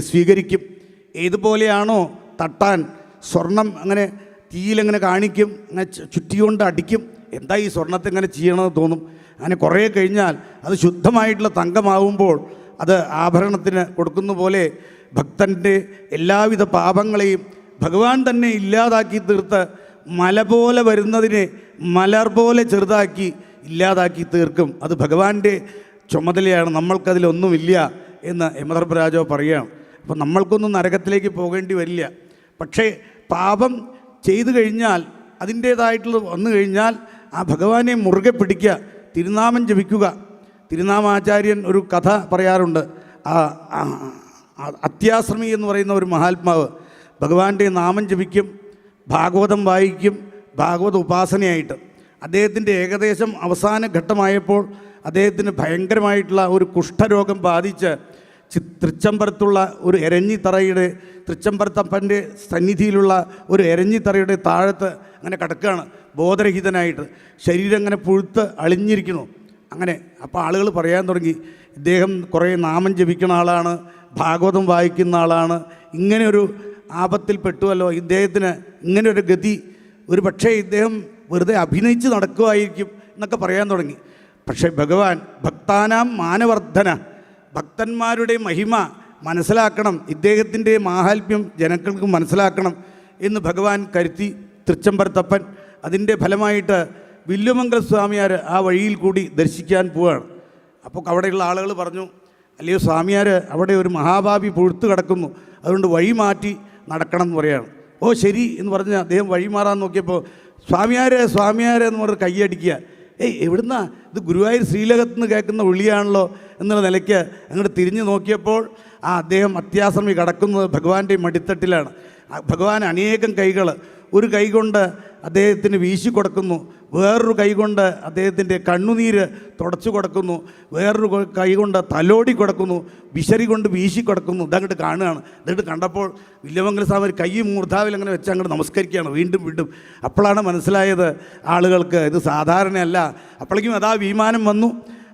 സ്വീകരിക്കും. ഏതുപോലെയാണോ തട്ടാൻ സ്വർണം അങ്ങനെ തീയിലങ്ങനെ കാണിക്കും, അങ്ങനെ ചുറ്റിക്കൊണ്ട് അടിക്കും, എന്താ ഈ സ്വർണത്തെ ഇങ്ങനെ ചെയ്യണമെന്ന് തോന്നും. അങ്ങനെ കുറേ കഴിഞ്ഞാൽ അത് ശുദ്ധമായിട്ടുള്ള തങ്കമാവുമ്പോൾ അത് ആഭരണത്തിന് കൊടുക്കുന്ന പോലെ ഭക്തൻ്റെ എല്ലാവിധ പാപങ്ങളെയും ഭഗവാൻ തന്നെ ഇല്ലാതാക്കി തീർത്ത് മല പോലെ വരുന്നതിനെ മലർ പോലെ ചെറുതാക്കി ഇല്ലാതാക്കി തീർക്കും. അത് ഭഗവാന്റെ ചുമതലയാണ്, നമ്മൾക്കതിലൊന്നുമില്ല എന്ന് യമധർമ്മരാജാവ് പറയുകയാണ്. അപ്പോൾ നമ്മൾക്കൊന്നും നരകത്തിലേക്ക് പോകേണ്ടി വരില്ല. പക്ഷേ പാപം ചെയ്തു കഴിഞ്ഞാൽ, അതിൻ്റേതായിട്ടുള്ളത് വന്നു കഴിഞ്ഞാൽ ആ ഭഗവാനെ മുറുകെ പിടിക്കുക. തിരുനാമം ജപിക്കുക. തിരുനാമാചാര്യൻ ഒരു കഥ പറയാറുണ്ട്. അത്യാശ്രമി എന്ന് പറയുന്ന ഒരു മഹാത്മാവ് ഭഗവാന്റെ നാമം ജപിക്കും, ഭാഗവതം വായിക്കും, ഭാഗവത ഉപാസനയായിട്ട്. അദ്ദേഹത്തിൻ്റെ ഏകദേശം അവസാന ഘട്ടമായപ്പോൾ അദ്ദേഹത്തിന് ഭയങ്കരമായിട്ടുള്ള ഒരു കുഷ്ഠരോഗം ബാധിച്ച് തൃച്ചംബരത്തുള്ള ഒരു എരഞ്ഞിത്തറയുടെ, തൃച്ചംബരത്തപ്പൻ്റെ സന്നിധിയിലുള്ള ഒരു എരഞ്ഞിത്തറയുടെ താഴത്ത് അങ്ങനെ കിടക്കുകയാണ് ബോധരഹിതനായിട്ട്. ശരീരം അങ്ങനെ പുഴുത്ത് അളിഞ്ഞിരിക്കുന്നു. അങ്ങനെ അപ്പോൾ ആളുകൾ പറയാൻ തുടങ്ങി, ഇദ്ദേഹം കുറേ നാമം ജപിക്കുന്ന ആളാണ്, ഭാഗവതം വായിക്കുന്ന ആളാണ്, ഇങ്ങനെയൊരു ആപത്തിൽ പെട്ടുവല്ലോ, ഇദ്ദേഹത്തിന് ഇങ്ങനെയൊരു ഗതി, ഒരു പക്ഷേ ഇദ്ദേഹം വെറുതെ അഭിനയിച്ച് നടക്കുമായിരിക്കും എന്നൊക്കെ പറയാൻ തുടങ്ങി. പക്ഷേ ഭഗവാൻ ഭക്താനാം മാനവർദ്ധന, ഭക്തന്മാരുടെ മഹിമ മനസ്സിലാക്കണം, ഇദ്ദേഹത്തിൻ്റെ മാഹാത്മ്യം ജനങ്ങൾക്ക് മനസ്സിലാക്കണം എന്ന് ഭഗവാൻ കരുതി. തൃച്ചംബരത്തപ്പൻ അതിൻ്റെ ഫലമായിട്ട് വില്ലുമംഗല സ്വാമിയാർ ആ വഴിയിൽ കൂടി ദർശിക്കാൻ പോവുകയാണ്. അപ്പോൾ അവിടെയുള്ള ആളുകൾ പറഞ്ഞു, അല്ലയോ സ്വാമിയാർ, അവിടെ ഒരു മഹാഭാവി പുഴുത്ത് കിടക്കുന്നു, അതുകൊണ്ട് വഴി മാറ്റി നടക്കണം എന്ന് പറയുകയാണ്. ഓ ശരി എന്ന് പറഞ്ഞ് അദ്ദേഹം വഴി മാറാൻ നോക്കിയപ്പോൾ സ്വാമിയാരെ എന്ന് പറഞ്ഞ് കൈയടിക്കുക. എവിടുന്നാ ഇത്? ഗുരുവായൂർ ശ്രീലകത്ത് നിന്ന് കേൾക്കുന്ന വിളിയാണല്ലോ എന്നുള്ള നിലയ്ക്ക് അങ്ങോട്ട് തിരിഞ്ഞു നോക്കിയപ്പോൾ അദ്ദേഹം അത്യാശ്രമി കിടക്കുന്നത് ഭഗവാന്റെ മടിത്തട്ടിലാണ്. ഭഗവാൻ അനേകം കൈകൾ, ഒരു കൈ കൊണ്ട് അദ്ദേഹത്തിന് വീശി കൊടുക്കുന്നു, വേറൊരു കൈ കൊണ്ട് അദ്ദേഹത്തിൻ്റെ കണ്ണുനീര് തുടച്ചു കൊടുക്കുന്നു, വേറൊരു കൈ കൊണ്ട് തലോടി കൊടുക്കുന്നു, വിശറി കൊണ്ട് വീശി കൊടുക്കുന്നു. ഇതങ്ങോട്ട് കാണുകയാണ്. എന്നിട്ട് കണ്ടപ്പോൾ വില്ലുമംഗല സ്വാമി കൈ മൂർധാവിൽ അങ്ങനെ വെച്ച് അങ്ങോട്ട് നമസ്കരിക്കുകയാണ് വീണ്ടും വീണ്ടും. അപ്പോഴാണ് മനസ്സിലായത് ആളുകൾക്ക് ഇത് സാധാരണയല്ല. അപ്പോഴേക്കും അതാ വിമാനം വന്നു,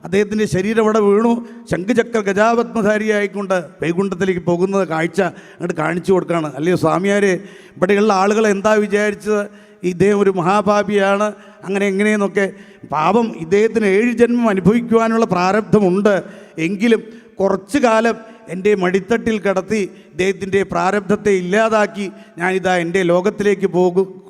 അദ്ദേഹത്തിൻ്റെ ശരീരം അവിടെ വീണു. ശംഖുചക്ര ഗജാപത്മധാരിയായിക്കൊണ്ട് വൈകുണ്ഠത്തിലേക്ക് പോകുന്നത് കാഴ്ച അങ്ങോട്ട് കാണിച്ചു കൊടുക്കുകയാണ്. അല്ലയോ സ്വാമിയാരെ, ഇവിടെയുള്ള ആളുകൾ എന്താ വിചാരിച്ചത്, ഇദ്ദേഹം ഒരു മഹാപാപിയാണ് അങ്ങനെ എങ്ങനെയെന്നൊക്കെ. പാപം ഇദ്ദേഹത്തിന് 7 ജന്മം അനുഭവിക്കുവാനുള്ള പ്രാരബ്ധമുണ്ട്, എങ്കിലും കുറച്ചു കാലം എൻ്റെ മടിത്തട്ടിൽ കിടത്തി ഇദ്ദേഹത്തിൻ്റെ പ്രാരബ്ധത്തെ ഇല്ലാതാക്കി ഞാനിതാ എൻ്റെ ലോകത്തിലേക്ക്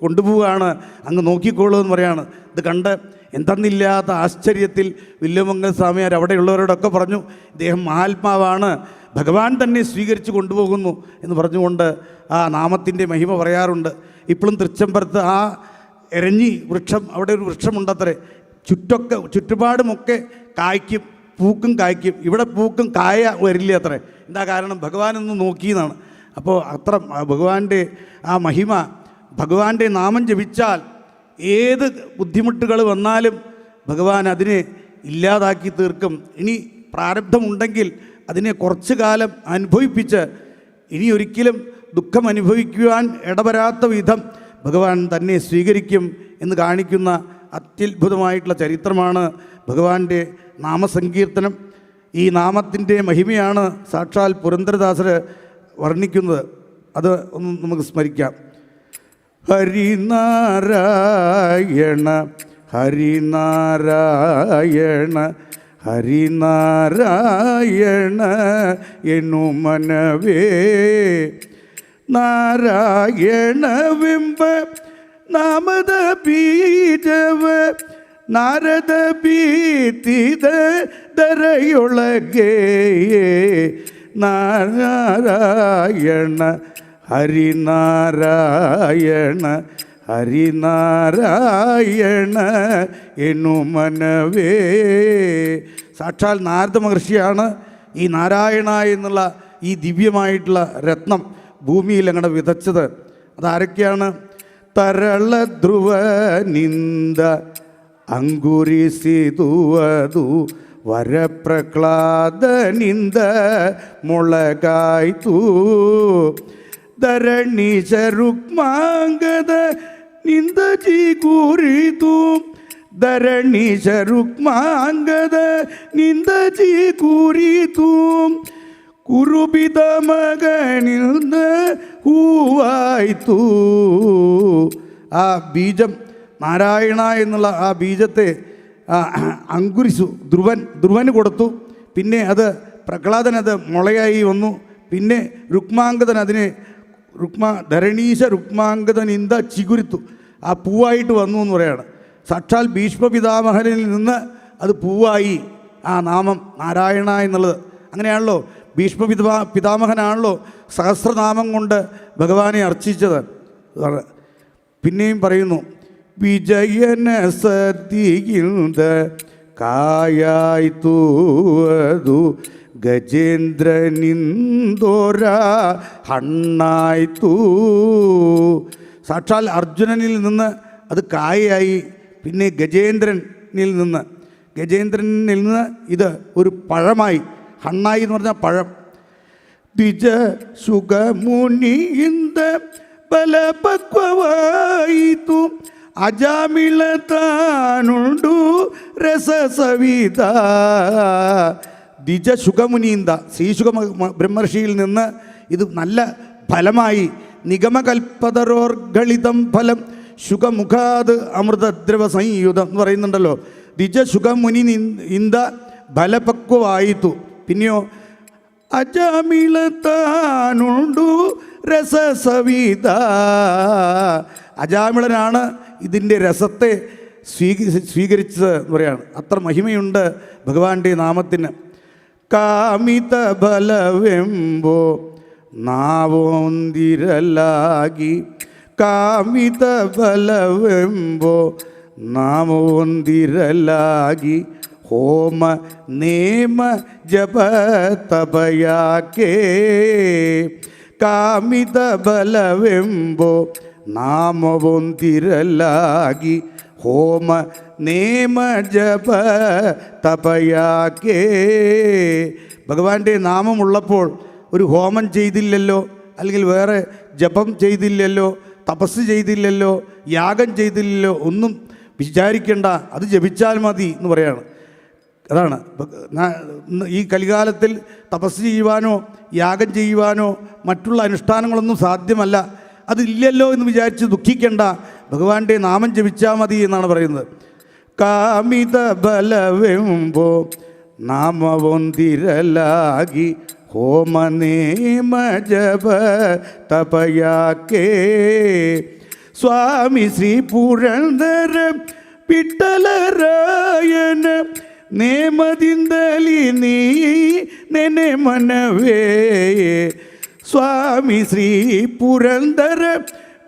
കൊണ്ടുപോവുകയാണ്, അങ്ങ് നോക്കിക്കോളൂ എന്ന് പറയാണ്. ഇത് കണ്ട് എന്തെന്നില്ലാത്ത ആശ്ചര്യത്തിൽ വില്ലുമംഗല സ്വാമിയാർ അവിടെയുള്ളവരോടൊക്കെ പറഞ്ഞു, ഇദ്ദേഹം മഹാത്മാവാണ്, ഭഗവാൻ തന്നെ സ്വീകരിച്ച് കൊണ്ടുപോകുന്നു എന്ന് പറഞ്ഞുകൊണ്ട് ആ നാമത്തിൻ്റെ മഹിമ പറയാറുണ്ട്. ഇപ്പോഴും തൃച്ചംബരത്ത് ആ എരഞ്ഞി വൃക്ഷം, അവിടെ ഒരു വൃക്ഷമുണ്ടത്രേ, ചുറ്റുപാടുമൊക്കെ കായ്ക്കും, പൂക്കും കായ്ക്കും. ഇവിടെ പൂക്കും കായ വരില്ല അത്രേ. എന്താ കാരണം? ഭഗവാനൊന്ന് നോക്കിയെന്നാണ്. അപ്പോൾ അത്ര ഭഗവാന്റെ ആ മഹിമ, ഭഗവാന്റെ നാമം ജപിച്ചാൽ ഏത് ബുദ്ധിമുട്ടുകൾ വന്നാലും ഭഗവാൻ അതിനെ ഇല്ലാതാക്കി തീർക്കും. ഇനി പ്രാരബ്ധമുണ്ടെങ്കിൽ അതിനെ കുറച്ചു കാലം അനുഭവിപ്പിച്ച് ഇനി ഒരിക്കലും ദുഃഖം അനുഭവിക്കുവാൻ ഇടവരാത്ത വിധം ഭഗവാൻ തന്നെ സ്വീകരിക്കും എന്ന് കാണിക്കുന്ന അത്യത്ഭുതമായിട്ടുള്ള ചരിത്രമാണ് ഭഗവാന്റെ നാമസങ്കീർത്തനം. ഈ നാമത്തിൻ്റെ മഹിമയാണ് സാക്ഷാൽ പുരന്ദരദാസർ വർണ്ണിക്കുന്നത്. അത് ഒന്ന് നമുക്ക് സ്മരിക്കാം. ഹരിനാരായണ ഹരിനാരായണ ഹരിനാരായണ എന്നു മനവേ, നാരായണವೆಂಬ ನಾಮದ ಬೀಜವ ನಾರದ ಬೀತಿದ ದರೆಯೊಳಗೆ, ನಾರಾಯಣ ഹരിനാരായണ ഹരിനാരായണ എന്നു മനവേ. സാക്ഷാൽ നാരദ മഹർഷിയാണ് ഈ നാരായണ എന്നുള്ള ഈ ദിവ്യമായിട്ടുള്ള രത്നം ഭൂമിയിൽ അങ്ങനെ വിതച്ചത്. അതാരൊക്കെയാണ്? തരള ധ്രുവ നിന്ദ ಅಂಗುರಿಸಿದುವುದು ವರಪ್ರಹ್ಲಾದನಿಂದ ಮೊಳಗಾಯ್ತು. ಧರಣೀಶ ರುಕ್ಮಾಂಗದ ನಿಂದ ಜಿಗುರಿತು, ಧರಣೀಶ ರುಕ್ಮಾಂಗದ ನಿಂದ ಜಿಗುರಿತು. ಕುರುಬಿದ ಮಗನಿಂದ ಹೂವಾಯಿತು. ആ ബീജം നാരായണ എന്നുള്ള ആ ബീജത്തെ അങ്കുരിച്ചു, ധ്രുവന് കൊടുത്തു. പിന്നെ അത് പ്രഹ്ലാദനത് മുളയായി വന്നു. പിന്നെ രുക്മാംഗതൻ അതിനെ ധരണീശ രുക്മാംഗതനിന്ദ ചിഗുരിത്തു, ആ പൂവായിട്ട് വന്നു എന്ന് പറയാണ്. സാക്ഷാൽ ഭീഷ്മപിതാമഹനിൽ നിന്ന് അത് പൂവായി ആ നാമം നാരായണ എന്നുള്ളത്. അങ്ങനെയാണല്ലോ പിതാമഹനാണല്ലോ സഹസ്രനാമം കൊണ്ട് ഭഗവാനെ അർച്ചിച്ചത്. പിന്നെയും പറയുന്നു, വിജയന സതിയിൽത കായായിത്തു അതു ഗജേന്ദ്രനിന്തോര ഹണ്ണായിത്തു. സാക്ഷാൽ അർജുനനിൽ നിന്ന് അത് കായയായി. പിന്നെ ഗജേന്ദ്രനിൽ നിന്ന് ഇത് ഒരു പഴമായി, ഹണ്ണായി എന്ന് പറഞ്ഞാൽ പഴം. ദ്വിജ സുഖമുനിന്ദ ബലപക്വവായിത്തു അജാമിള താനുണ്ടു രസസവിത. ദ്വിജ സുഖമുനീന്ദ, ശ്രീശുഖ ബ്രഹ്മർഷിയിൽ നിന്ന് ഇത് നല്ല ഫലമായി. നിഗമകൽപ്പതരോർഗളിതം ഫലം ശുഖമുഖാത് അമൃതദ്രവ സംയുതം എന്ന് പറയുന്നുണ്ടല്ലോ. ദ്വിജ സുഖമുനി ഇന്ദ ഫലപക്വവായിത്തു. പിന്നെയോ അജാമിളത്താനുണ്ടു രസസവിത. അജാമിളനാണ് ഇതിൻ്റെ രസത്തെ സ്വീകരിച്ചത് എന്ന് പറയാണ്. അത്ര മഹിമയുണ്ട് ഭഗവാന്റെ നാമത്തിന്. കാമിത ബലവെമ്പോ നാവോന്തിരലാകി, കാമിത ബലവെമ്പോ നാമോന്തിരലാಗಿ ಹೋಮ ನೇಮ ಜಪ ತಪಯಾಕೆ. ಕಾಮಿತ ಬಲವೆಂಬೋ ನಾಮವೊಂದಿರಲಾಗಿ ಹೋಮ ನೇಮ ಜಪ തപയാക്കേ. ഭഗവാന്റെ നാമമുള്ളപ്പോൾ ഒരു ഹോമം ചെയ്തില്ലല്ലോ, അല്ലെങ്കിൽ വേറെ ജപം ചെയ്തില്ലല്ലോ, തപസ് ചെയ്തില്ലല്ലോ, യാഗം ചെയ്തില്ലല്ലോ, ഒന്നും വിചാരിക്കേണ്ട, അത് ജപിച്ചാൽ മതി എന്ന് പറയാണ്. അതാണ് ഈ കലികാലത്തിൽ തപസ് ചെയ്യുവാനോ യാഗം ചെയ്യുവാനോ മറ്റുള്ള അനുഷ്ഠാനങ്ങളൊന്നും സാധ്യമല്ല. അതില്ലല്ലോ എന്ന് വിചാരിച്ച് ദുഃഖിക്കേണ്ട, ഭഗവാന്റെ നാമം ജപിച്ചാൽ മതി എന്നാണ് പറയുന്നത്. കാമിത ബലവെമ്പോ നാമവൊന്തിരലാಗಿ ಹೋಮ ನೇಮ ಜಪ ತಪಯಾಕೆ. ಸ್ವಾಮಿ ಶ್ರೀ ಪುರಂದರ ವಿಠಲರಾಯನ ನೇಮದಿಂದಲಿ ನೀ ನೆನೆ ಮನವೇ. ಸ್ವಾಮಿ ಶ್ರೀ ಪುರಂದರ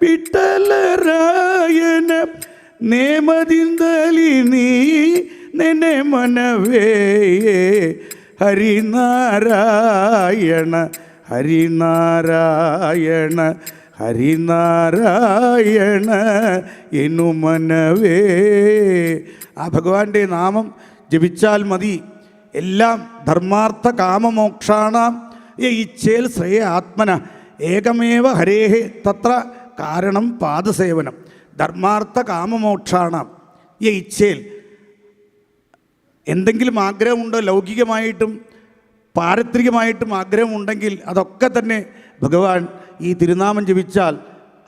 ವಿಠಲರಾಯನ ನೇಮದಿಂದಲಿ ನೀ ನೆನೆ ಮನವೇ. ഹരിനാരായണ ഹരിനാരായണ ഹരിനാരായണ എന്നു മനവേ. ആ ഭഗവാന്റെ നാമം ജപിച്ചാൽ മതി. എല്ലാം ധർമാർത്ഥ കാമമോക്ഷാണാം ഇച്ഛേൽ ശ്രേയ ആത്മന ഏകമേവ ഹരേഹേ തത്ര കാരണം പാദസേവനം. ധർമാർത്ഥ കാമമോക്ഷാണാം ഇച്ഛേൽ, എന്തെങ്കിലും ആഗ്രഹമുണ്ടോ, ലൗകികമായിട്ടും പാരത്രികമായിട്ടും ആഗ്രഹമുണ്ടെങ്കിൽ അതൊക്കെ തന്നെ ഭഗവാൻ ഈ തിരുനാമം ജപിച്ചാൽ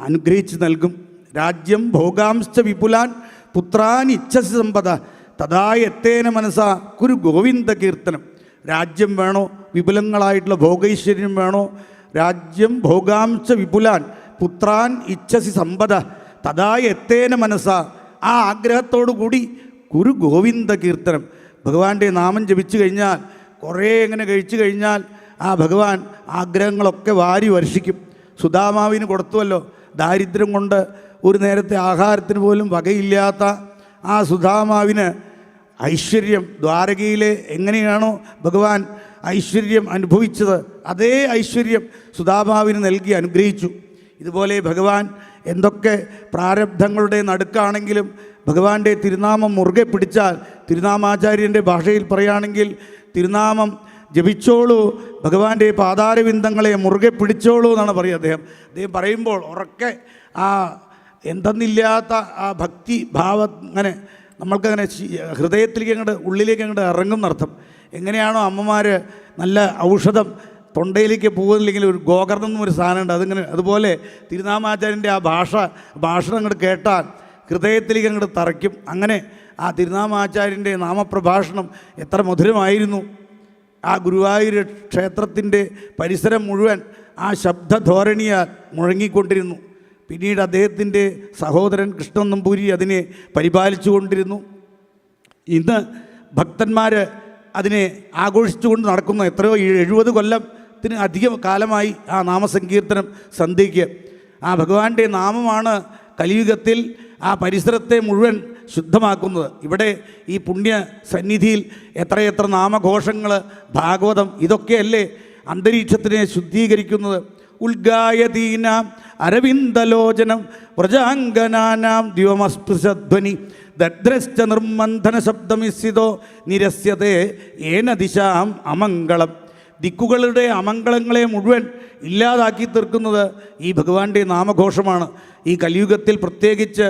അനുഗ്രഹിച്ച് നൽകും. രാജ്യം ഭോഗാംശ്ച വിപുലാൻ പുത്രാൻ ഇച്ഛസി സമ്പദ തഥാ എത്തേന മനസ്സാ കുരു ഗോവിന്ദ കീർത്തനം. രാജ്യം വേണോ, വിപുലങ്ങളായിട്ടുള്ള ഭോഗൈശ്വര്യം വേണോ, രാജ്യം ഭോഗാംശ്ച വിപുലാൻ പുത്രാൻ ഇച്ഛസി സമ്പദ തഥാ എത്തേന മനസ്സാ, ആ ആഗ്രഹത്തോടു കൂടി കുരു ഗോവിന്ദ കീർത്തനം. ഭഗവാന്റെ നാമം ജപിച്ചു കഴിഞ്ഞാൽ, കുറേ എങ്ങനെ കഴിച്ചു കഴിഞ്ഞാൽ ആ ഭഗവാൻ ആഗ്രഹങ്ങളൊക്കെ വാരി വർഷിക്കും. സുധാമാവിന് കൊടുത്തുവല്ലോ, ദാരിദ്ര്യം കൊണ്ട് ഒരു നേരത്തെ ആഹാരത്തിന് പോലും വകയില്ലാത്ത ആ സുധാമാവിന് ഐശ്വര്യം, ദ്വാരകയിലെ എങ്ങനെയാണോ ഭഗവാൻ ഐശ്വര്യം അനുഭവിച്ചത് അതേ ഐശ്വര്യം സുധാമാവിന് നൽകി അനുഗ്രഹിച്ചു. ഇതുപോലെ ഭഗവാൻ എന്തൊക്കെ പ്രാരബ്ധങ്ങളുടെ നടുക്കാണെങ്കിലും ഭഗവാന്റെ തിരുനാമം മുറുകെ പിടിച്ചാൽ, തിരുനാമാചാര്യൻ്റെ ഭാഷയിൽ പറയുകയാണെങ്കിൽ തിരുനാമം ജപിച്ചോളൂ, ഭഗവാന്റെ പാതാരവിന്ദങ്ങളെ മുറുകെ പിടിച്ചോളൂ എന്നാണ് പറയുക അദ്ദേഹം പറയുമ്പോൾ ഉറക്കെ ആ എന്തെന്നില്ലാത്ത ആ ഭക്തി ഭാവം അങ്ങനെ നമ്മൾക്കങ്ങനെ ഹൃദയത്തിലേക്ക് അങ്ങോട്ട് ഉള്ളിലേക്ക് അങ്ങോട്ട് ഇറങ്ങുന്നർത്ഥം. എങ്ങനെയാണോ അമ്മമാർ നല്ല ഔഷധം തൊണ്ടയിലേക്ക് പോകുന്നില്ലെങ്കിൽ ഒരു ഗോകർണം എന്നൊരു സാധനമുണ്ട്, അതിങ്ങനെ അതുപോലെ തിരുനാമാചാര്യൻ്റെ ആ ഭാഷണം അങ്ങോട്ട് കേട്ടാൽ ഹൃദയത്തിലേക്ക് അങ്ങോട്ട് തറയ്ക്കും. അങ്ങനെ ആ തിരുനാമാചാര്യൻ്റെ നാമപ്രഭാഷണം എത്ര മധുരമായിരുന്നു. ആ ഗുരുവായൂർ ക്ഷേത്രത്തിൻ്റെ പരിസരം മുഴുവൻ ആ ശബ്ദധോരണിയാൽ മുഴങ്ങിക്കൊണ്ടിരുന്നു. പിന്നീട് അദ്ദേഹത്തിൻ്റെ സഹോദരൻ കൃഷ്ണൻ നമ്പൂരി അതിനെ പരിപാലിച്ചു കൊണ്ടിരുന്നു. ഇന്ന് ഭക്തന്മാർ അതിനെ ആഘോഷിച്ചുകൊണ്ട് നടക്കുന്നു. എത്രയോ 70 കൊല്ലത്തിന് അധികം കാലമായി ആ നാമസങ്കീർത്തനം സന്ധ്യയ്ക്ക്. ആ ഭഗവാന്റെ നാമമാണ് കലിയുഗത്തിൽ ആ പരിസരത്തെ മുഴുവൻ ശുദ്ധമാക്കുന്നത്. ഇവിടെ ഈ പുണ്യ സന്നിധിയിൽ എത്രയെത്ര നാമഘോഷങ്ങൾ, ഭാഗവതം, ഇതൊക്കെയല്ലേ അന്തരീക്ഷത്തിനെ ശുദ്ധീകരിക്കുന്നത്. ഉൽഗായതീനാം അരവിന്ദലോചനം വ്രജാംഗനാനാം ദിവമസ്പൃശധ്വനി ദദ്രശ്ച നിർമന്ധന ശബ്ദമിസ്സിതോ നിരസ്യതേ ഏന ദിശാം അമംഗളം. ദിക്കുകളുടെ അമംഗളങ്ങളെ മുഴുവൻ ഇല്ലാതാക്കി തീർക്കുന്നത് ഈ ഭഗവാന്റെ നാമഘോഷമാണ്. ഈ കലിയുഗത്തിൽ പ്രത്യേകിച്ച്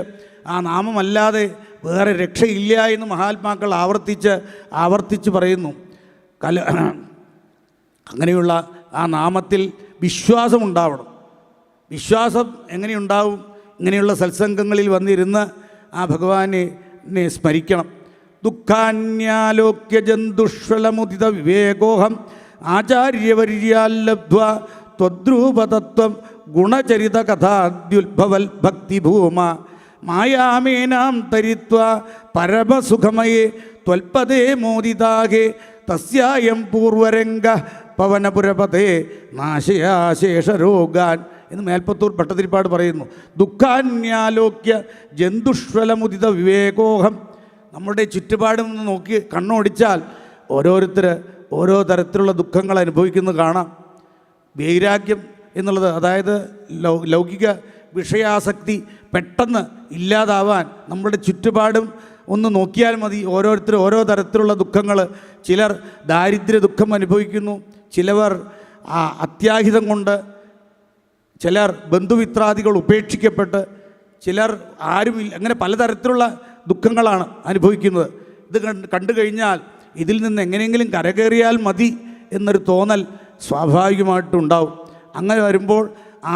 ആ നാമമല്ലാതെ വേറെ രക്ഷയില്ല എന്ന് മഹാത്മാക്കൾ ആവർത്തിച്ച് പറയുന്നു. അങ്ങനെയുള്ള ആ നാമത്തിൽ വിശ്വാസമുണ്ടാവണം. വിശ്വാസം എങ്ങനെയുണ്ടാവും? ഇങ്ങനെയുള്ള സത്സംഗങ്ങളിൽ വന്നിരുന്ന് ആ ഭഗവാനെ സ്മരിക്കണം. ദുഃഖാന്യാലോക്യ ജന്തുഷ്വലമുദിത വിവേകോഹം ആചാര്യവര്യാല്ലബ്ധ്വാ ത്വദ്രൂപതത്വം ഗുണചരിത കഥാദ്യുത്ഭവൽ ഭക്തിഭൂമ മായാമേനാം തരിത്വാ പരമസുഖമയേ ത്വൽപദേ മോദിതാകെ തസ്യായം പൂർവരംഗ പവനപുരപതേ നാശയാശേഷരോഗാൻ എന്ന് മേൽപ്പത്തൂർ ഭട്ടതിരിപ്പാട് പറയുന്നു. ദുഃഖാന്യാലോക്യ ജന്തുഷ്വലമുദിത വിവേകോഹം. നമ്മുടെ ചുറ്റുപാടും നിന്ന് നോക്കി കണ്ണോടിച്ചാൽ ഓരോരുത്തർ ഓരോ തരത്തിലുള്ള ദുഃഖങ്ങൾ അനുഭവിക്കുന്നത് കാണാം. വൈരാഗ്യം എന്നുള്ളത്, അതായത് ലൗകിക വിഷയാസക്തി പെട്ടെന്ന് ഇല്ലാതാവാൻ നമ്മുടെ ചുറ്റുപാടും ഒന്ന് നോക്കിയാൽ മതി. ഓരോരുത്തർ ഓരോ തരത്തിലുള്ള ദുഃഖങ്ങൾ. ചിലർ ദാരിദ്ര്യ ദുഃഖം അനുഭവിക്കുന്നു, ചിലവർ അത്യാഹിതം കൊണ്ട്, ചിലർ ബന്ധുമിത്രാദികൾ ഉപേക്ഷിക്കപ്പെട്ട്, ചിലർ ആരുമില്ല, അങ്ങനെ പലതരത്തിലുള്ള ദുഃഖങ്ങളാണ് അനുഭവിക്കുന്നത്. ഇത് കണ്ടു കഴിഞ്ഞാൽ ഇതിൽ നിന്ന് എങ്ങനെയെങ്കിലും കരകയറിയാൽ മതി എന്നൊരു തോന്നൽ സ്വാഭാവികമായിട്ടുണ്ടാവും. അങ്ങനെ വരുമ്പോൾ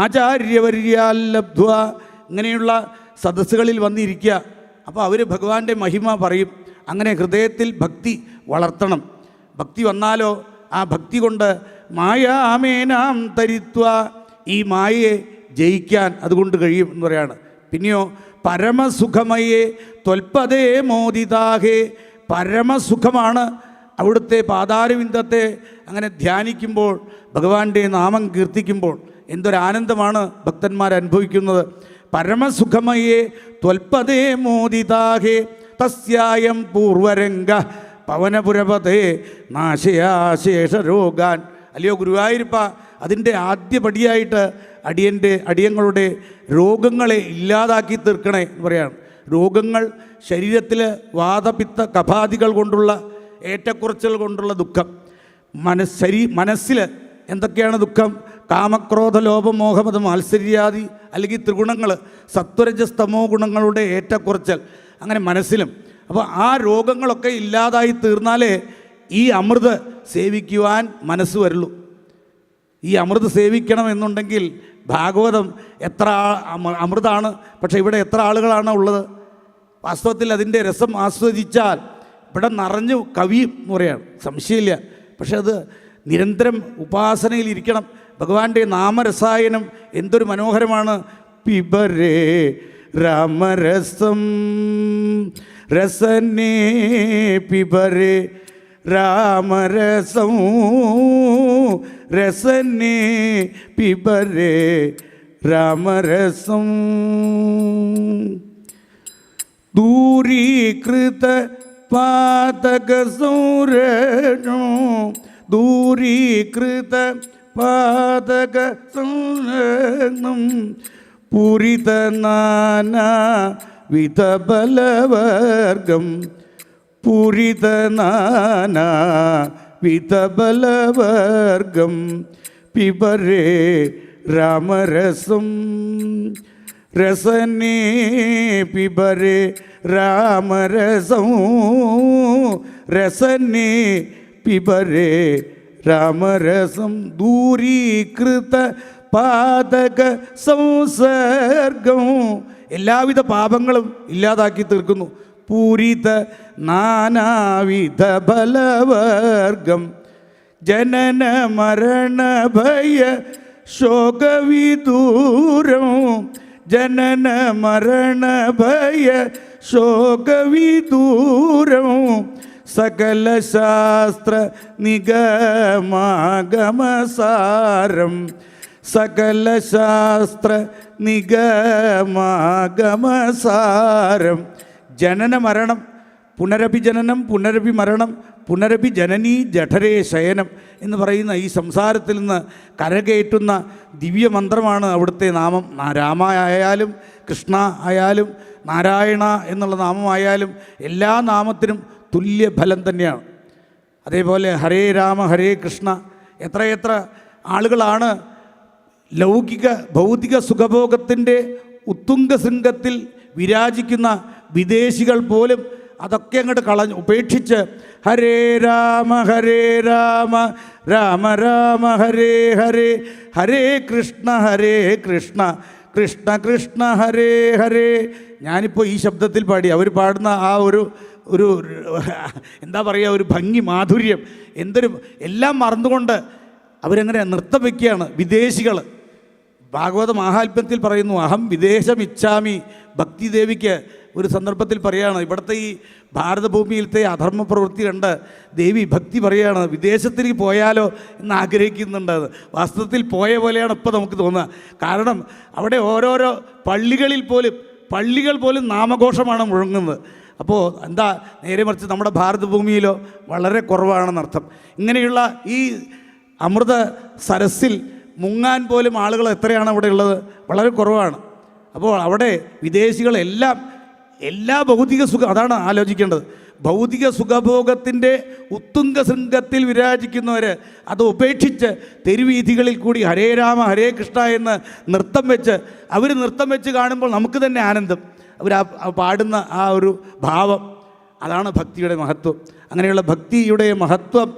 ആചാര്യവര്യാൽ ലബ്ധ്വ, ഇങ്ങനെയുള്ള സദസ്സുകളിൽ വന്നിരിക്കുക. അപ്പോൾ അവർ ഭഗവാന്റെ മഹിമ പറയും. അങ്ങനെ ഹൃദയത്തിൽ ഭക്തി വളർത്തണം. ഭക്തി വന്നാലോ ആ ഭക്തി കൊണ്ട് മായാമേനാം തരിത്വ, ഈ മായയെ ജയിക്കാൻ അതുകൊണ്ട് കഴിയും എന്ന് പറയാണ്. പിന്നെയോ പരമസുഖമയേ ത്വൽപദേ മോദിതാഹേ, പരമസുഖമാണ് അവിടുത്തെ പാതാരവിന്ദത്തെ അങ്ങനെ ധ്യാനിക്കുമ്പോൾ, ഭഗവാന്റെ നാമം കീർത്തിക്കുമ്പോൾ എന്തൊരാനന്ദമാണ് ഭക്തന്മാർ അനുഭവിക്കുന്നത്. പരമസുഖമയേ ത്വൽപദേ മോദിതാഹേ തസ്യായം പൂർവരംഗ പവനപുരപതേ നാശയാശേഷരോഗാൻ. അല്ലയോ ഗുരുവായൂരപ്പ, അതിൻ്റെ ആദ്യപടിയായിട്ട് അടിയങ്ങളുടെ രോഗങ്ങളെ ഇല്ലാതാക്കി തീർക്കണേ എന്ന് പറയാണ്. രോഗങ്ങൾ ശരീരത്തിൽ വാതപിത്ത കഫാദികൾ കൊണ്ടുള്ള ഏറ്റക്കുറച്ചൽ കൊണ്ടുള്ള ദുഃഖം. മനസ്സിൽ എന്തൊക്കെയാണ് ദുഃഖം? കാമക്രോധ ലോപമോഹമത മാത്സര്യാദി അല്ലെങ്കിൽ ത്രിഗുണങ്ങൾ, സത്വരജസ്തമോ ഗുണങ്ങളുടെ ഏറ്റക്കുറച്ചൽ, അങ്ങനെ മനസ്സിലും. അപ്പോൾ ആ രോഗങ്ങളൊക്കെ ഇല്ലാതായി തീർന്നാലേ ഈ അമൃത് സേവിക്കുവാൻ മനസ്സ് വരുള്ളൂ. ഈ അമൃത് സേവിക്കണം എന്നുണ്ടെങ്കിൽ ഭാഗവതം എത്ര അമൃതാണ്, പക്ഷേ ഇവിടെ എത്ര ആളുകളാണ് ഉള്ളത്? വാസ്തവത്തിൽ അതിൻ്റെ രസം ആസ്വദിച്ചാൽ ഇവിടെ നിറഞ്ഞു കവിയും എന്ന് പറയാണ്, സംശയമില്ല. പക്ഷെ അത് നിരന്തരം ഉപാസനയിലിരിക്കണം. ഭഗവാന്റെ നാമരസായനം എന്തൊരു മനോഹരമാണ്. പിബരേ രാമരസം രസനേ പിബരേ രാമരസം രസനേ പിബരേ രാമരസം ദൂരീകൃത പാതകസൗരജോ ദൂരീകൃത പാതകസൗരം പൂരിതനാനാ വിധബലവർഗം പൂരിതനാനാ വിധബലവർഗം പിബരേ രാമരസം രസനേ പിബരേ രാമരസം രസനേ പിബരേ രാമരസം ദൂരീകൃത പാതക സംസർഗം, എല്ലാവിധ പാപങ്ങളും ഇല്ലാതാക്കി തീർക്കുന്നു. പൂരിത നാനാവിധ ബലവർഗം ജനന മരണ ഭയ ശോകവിദൂരം ജനന മരണ ഭയ ശോകവിദൂരം സകല ശാസ്ത്ര നിഗമാഗമസാരം സകല ശാസ്ത്ര നിഗമാഗമസാരം ജനന മരണം, പുനരപി ജനനം, പുനരപി മരണം, പുനരപി ജനനീ ജഠരേ ശയനം എന്ന് പറയുന്ന ഈ സംസാരത്തിൽ നിന്ന് കരകയറ്റുന്ന ദിവ്യമന്ത്രമാണ് അവിടുത്തെ നാമം. രാമ ആയാലും കൃഷ്ണ ആയാലും നാരായണ എന്നുള്ള നാമമായാലും എല്ലാ നാമത്തിനും തുല്യ ഫലം തന്നെയാണ്. അതേപോലെ ഹരേ രാമ ഹരേ കൃഷ്ണ, എത്രയെത്ര ആളുകളാണ് ലൗകിക ഭൗതിക സുഖഭോഗത്തിൻ്റെ ഉത്തുംഗ ശൃംഗത്തിൽ വിരാജിക്കുന്ന വിദേശികൾ പോലും അതൊക്കെ അങ്ങോട്ട് ഉപേക്ഷിച്ച് ഹരേ രാമ രാമ രാമ ഹരേ ഹരേ, ഹരേ കൃഷ്ണ കൃഷ്ണ കൃഷ്ണ ഹരേ ഹരേ. ഞാനിപ്പോൾ ഈ ശബ്ദത്തിൽ പാടി, അവർ പാടുന്ന ആ ഒരു എന്താ പറയുക, ഒരു ഭംഗി, മാധുര്യം, എന്തൊരു എല്ലാം മറന്നുകൊണ്ട് അവരെങ്ങനെ നൃത്തം വയ്ക്കുകയാണ് വിദേശികൾ. ഭാഗവത മഹാത്മ്യത്തിൽ പറയുന്നു, അഹം വിദേശമിച്ഛാമി. ഭക്തിദേവിക്ക് ഒരു സന്ദർഭത്തിൽ പറയുകയാണ്, ഇവിടുത്തെ ഈ ഭാരതഭൂമിയിലത്തെ അധർമ്മ പ്രവൃത്തി കണ്ട് ദേവി ഭക്തി പറയുകയാണ്, വിദേശത്തേക്ക് പോയാലോ എന്ന് ആഗ്രഹിക്കുന്നുണ്ട്. വാസ്തവത്തിൽ പോയ പോലെയാണ് ഇപ്പോൾ നമുക്ക് തോന്നുക. കാരണം അവിടെ ഓരോരോ പള്ളികൾ പോലും നാമഘോഷമാണ് മുഴങ്ങുന്നത്. അപ്പോൾ എന്താ, നേരെ മറിച്ച് നമ്മുടെ ഭാരതഭൂമിയിലോ വളരെ കുറവാണെന്നർത്ഥം. ഇങ്ങനെയുള്ള ഈ അമൃത സരസിൽ മുങ്ങാൻ പോലും ആളുകൾ എത്രയാണ് അവിടെ ഉള്ളത്? വളരെ കുറവാണ്. അപ്പോൾ അവിടെ വിദേശികളെല്ലാം എല്ലാ ഭൗതിക സുഖം, അതാണ് ആലോചിക്കേണ്ടത്. ഭൗതിക സുഖഭോഗത്തിൻ്റെ ഉത്തുംഗ ശൃംഗത്തിൽ വിരാജിക്കുന്നവർ അത് ഉപേക്ഷിച്ച് തെരുവീഥികളിൽ കൂടി ഹരേ രാമ ഹരേ കൃഷ്ണ എന്ന് അവർ നൃത്തം വെച്ച് കാണുമ്പോൾ നമുക്ക് തന്നെ ആനന്ദം. അവർ പാടുന്ന ആ ഒരു ഭാവം, അതാണ് ഭക്തിയുടെ മഹത്വം. അങ്ങനെയുള്ള ഭക്തിയുടെ മഹത്വം,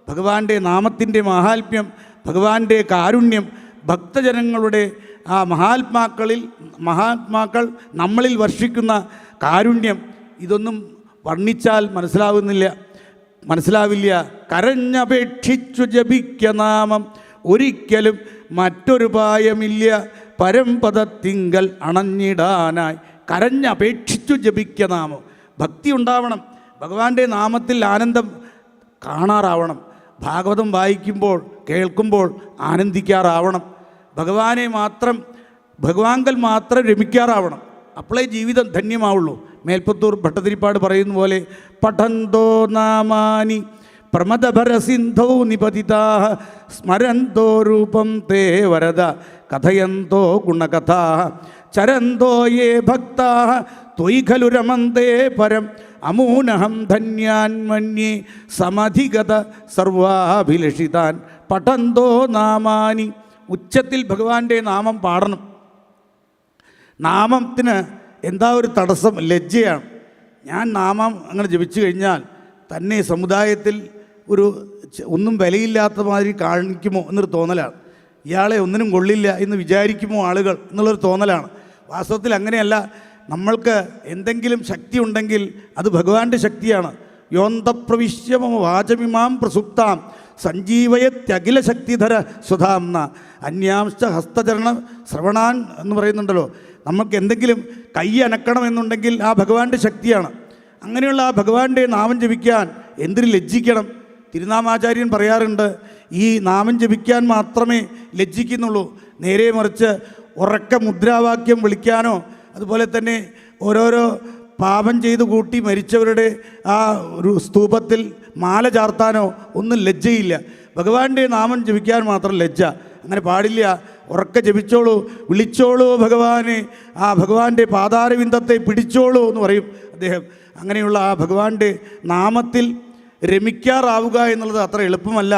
ഭഗവാന്റെ നാമത്തിൻ്റെ മാഹാത്മ്യം, ഭഗവാന്റെ കാരുണ്യം, ഭക്തജനങ്ങളുടെ ആ മഹാത്മാക്കൾ നമ്മളിൽ വർഷിക്കുന്ന കാരുണ്യം, ഇതൊന്നും വർണ്ണിച്ചാൽ മനസ്സിലാവില്ല. കരഞ്ഞപേക്ഷിച്ചു ജപിക്ക നാമം ഒരിക്കലും മറ്റൊരുപായമില്ല, പരംപദത്തിങ്കൽ അണഞ്ഞിടാനായി. കരഞ്ഞപേക്ഷിച്ചു ജപിക്ക നാമം. ഭക്തി ഉണ്ടാവണം, ഭഗവാന്റെ നാമത്തിൽ ആനന്ദം കാണാറാവണം, ഭാഗവതം വായിക്കുമ്പോൾ കേൾക്കുമ്പോൾ ആനന്ദിക്കാറാവണം, ഭഗവാങ്കൽ മാത്രം രമിക്കാറാവണം. അപ്പോഴേ ജീവിതം ധന്യമാവുള്ളൂ. മേൽപ്പത്തൂർ ഭട്ടതിരിപ്പാട് പറയുന്ന പോലെ, പഠന്തോ നാമാനി പ്രമദഭരസിന്ധോ നിപതിതാഃ സ്മരന്തോ രൂപം തേ വരദ കഥയന്തോ ഗുണകഥാഃ ചരന്തോ യേ ഭക്താഃ ത്വയി ഖലു രമന്തേ പരം അമൂനഹം ധന്യാൻ മന്യേ സമധിഗത സർവാഭിലഷിതാൻ. പഠന്തോ നാമാനി, ഉച്ചത്തിൽ ഭഗവാന്റെ നാമം പാടണം. നാമത്തിന് എന്താ ഒരു തടസ്സം? ലജ്ജയാണ്. ഞാൻ നാമം അങ്ങനെ ജപിച്ചു കഴിഞ്ഞാൽ തന്നെ സമുദായത്തിൽ ഒന്നും വിലയില്ലാത്ത മാതിരി കാണിക്കുമോ എന്നൊരു തോന്നലാണ്. ഇയാളെ ഒന്നിനും കൊള്ളില്ല എന്ന് വിചാരിക്കുമോ ആളുകൾ എന്നുള്ളൊരു തോന്നലാണ്. വാസ്തവത്തിൽ അങ്ങനെയല്ല. നമ്മൾക്ക് എന്തെങ്കിലും ശക്തി ഉണ്ടെങ്കിൽ അത് ഭഗവാന്റെ ശക്തിയാണ്. യോന്തപ്രവിശ്യമ വാചമിമാം പ്രസുപ്താം സഞ്ജീവയത്യഖില ശക്തിധര സുധാംന അന്യാംശ ഹസ്തചരണ ശ്രവണാൻ എന്ന് പറയുന്നുണ്ടല്ലോ. നമുക്ക് എന്തെങ്കിലും കൈ അനക്കണമെന്നുണ്ടെങ്കിൽ ആ ഭഗവാന്റെ ശക്തിയാണ്. അങ്ങനെയുള്ള ആ ഭഗവാന്റെ നാമം ജപിക്കാൻ എന്തിന് ലജ്ജിക്കണം? തിരുനാമാചാര്യൻ പറയാറുണ്ട്, ഈ നാമം ജപിക്കാൻ മാത്രമേ ലജ്ജിക്കുന്നുള്ളൂ. നേരെ മറിച്ച് ഉറക്ക മുദ്രാവാക്യം വിളിക്കാനോ അതുപോലെ തന്നെ ഓരോരോ പാപം ചെയ്ത് കൂട്ടി മരിച്ചവരുടെ ആ ഒരു സ്തൂപത്തിൽ മാല ചാർത്താനോ ഒന്നും ലജ്ജയില്ല. ഭഗവാന്റെ നാമം ജപിക്കാൻ മാത്രം ലജ്ജ. അങ്ങനെ പാടില്ല. ഉറക്കെ ജപിച്ചോളൂ, വിളിച്ചോളൂ ഭഗവാനെ, ആ ഭഗവാന്റെ പാതാരവിന്ദത്തെ പിടിച്ചോളൂ എന്ന് പറയും അദ്ദേഹം. അങ്ങനെയുള്ള ആ ഭഗവാന്റെ നാമത്തിൽ രമിക്കാറാവുക എന്നുള്ളത് അത്ര എളുപ്പമല്ല.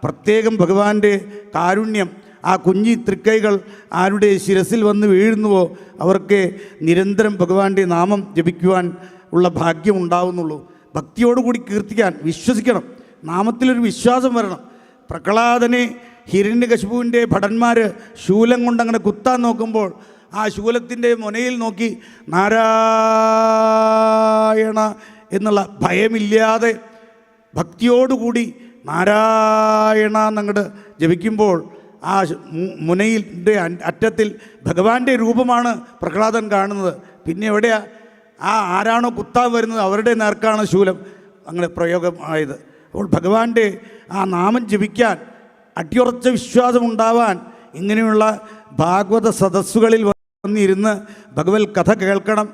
പ്രത്യേകം ഭഗവാന്റെ കാരുണ്യം, ആ കുഞ്ഞി തൃക്കൈകൾ ആരുടെ ശിരസിൽ വന്ന് വീഴുന്നുവോ അവർക്ക് നിരന്തരം ഭഗവാന്റെ നാമം ജപിക്കുവാൻ ഉള്ള ഭാഗ്യം ഉണ്ടാവുന്നുള്ളൂ. ഭക്തിയോടുകൂടി കീർത്തിക്കാൻ വിശ്വസിക്കണം. നാമത്തിലൊരു വിശ്വാസം വരണം. പ്രഹ്ലാദനെ ഹിരണ്യകശിപുവിൻ്റെ ഭടന്മാർ ശൂലം കൊണ്ടങ്ങനെ കുത്താൻ നോക്കുമ്പോൾ ആ ശൂലത്തിൻ്റെ മുനയിൽ നോക്കി നാരായണ എന്നുള്ള ഭയമില്ലാതെ ഭക്തിയോടുകൂടി നാരായണ എന്നങ്ങോട്ട് ജപിക്കുമ്പോൾ ആ മുനയിൻ്റെ അറ്റത്തിൽ ഭഗവാന്റെ രൂപമാണ് പ്രഹ്ലാദൻ കാണുന്നത്. പിന്നെ എവിടെയാ ആരാണോ കുത്താൻ വരുന്നത് അവരുടെ നേർക്കാണ് ശൂലം അങ്ങനെ പ്രയോഗമായത്. അപ്പോൾ ഭഗവാന്റെ ആ നാമം ജപിക്കാൻ അടിയുറച്ച വിശ്വാസമുണ്ടാവാൻ ഇങ്ങനെയുള്ള ഭാഗവത സദസ്സുകളിൽ വന്നിരുന്ന് ഭഗവത് കഥ കേൾക്കണം,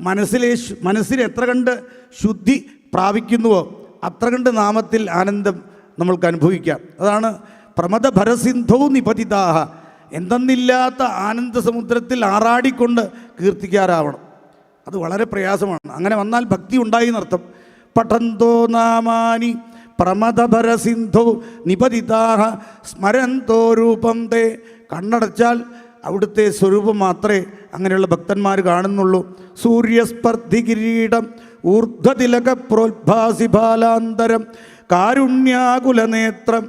മനസ്സിൽ എത്ര കണ്ട് ശുദ്ധി പ്രാപിക്കുന്നുവോ അത്ര കണ്ട് നാമത്തിൽ ആനന്ദം നമ്മൾക്ക് അനുഭവിക്കാം. അതാണ് പ്രമദ ഭരസിന്ധോ നിപതിതാഹ, എന്തെന്നില്ലാത്ത ആനന്ദ സമുദ്രത്തിൽ ആറാടിക്കൊണ്ട് കീർത്തിക്കാറാവണം. അത് വളരെ പ്രയാസമാണ്. അങ്ങനെ വന്നാൽ ഭക്തി ഉണ്ടായി എന്നർത്ഥം. പഠന്തോ നാമാനി പ്രമദഭരസിന്ധോ നിപതിതാഹ സ്മരന്തോ രൂപം തേ, കണ്ണടച്ചാൽ അവിടുത്തെ സ്വരൂപം മാത്രമേ അങ്ങനെയുള്ള ഭക്തന്മാർ കാണുന്നുള്ളൂ. സൂര്യസ്പർദ്ധി കിരീടം ഊർധ്വതിലക പ്രോത്ഭാസി ബാലാന്തരം കാരുണ്യാകുലനേത്രം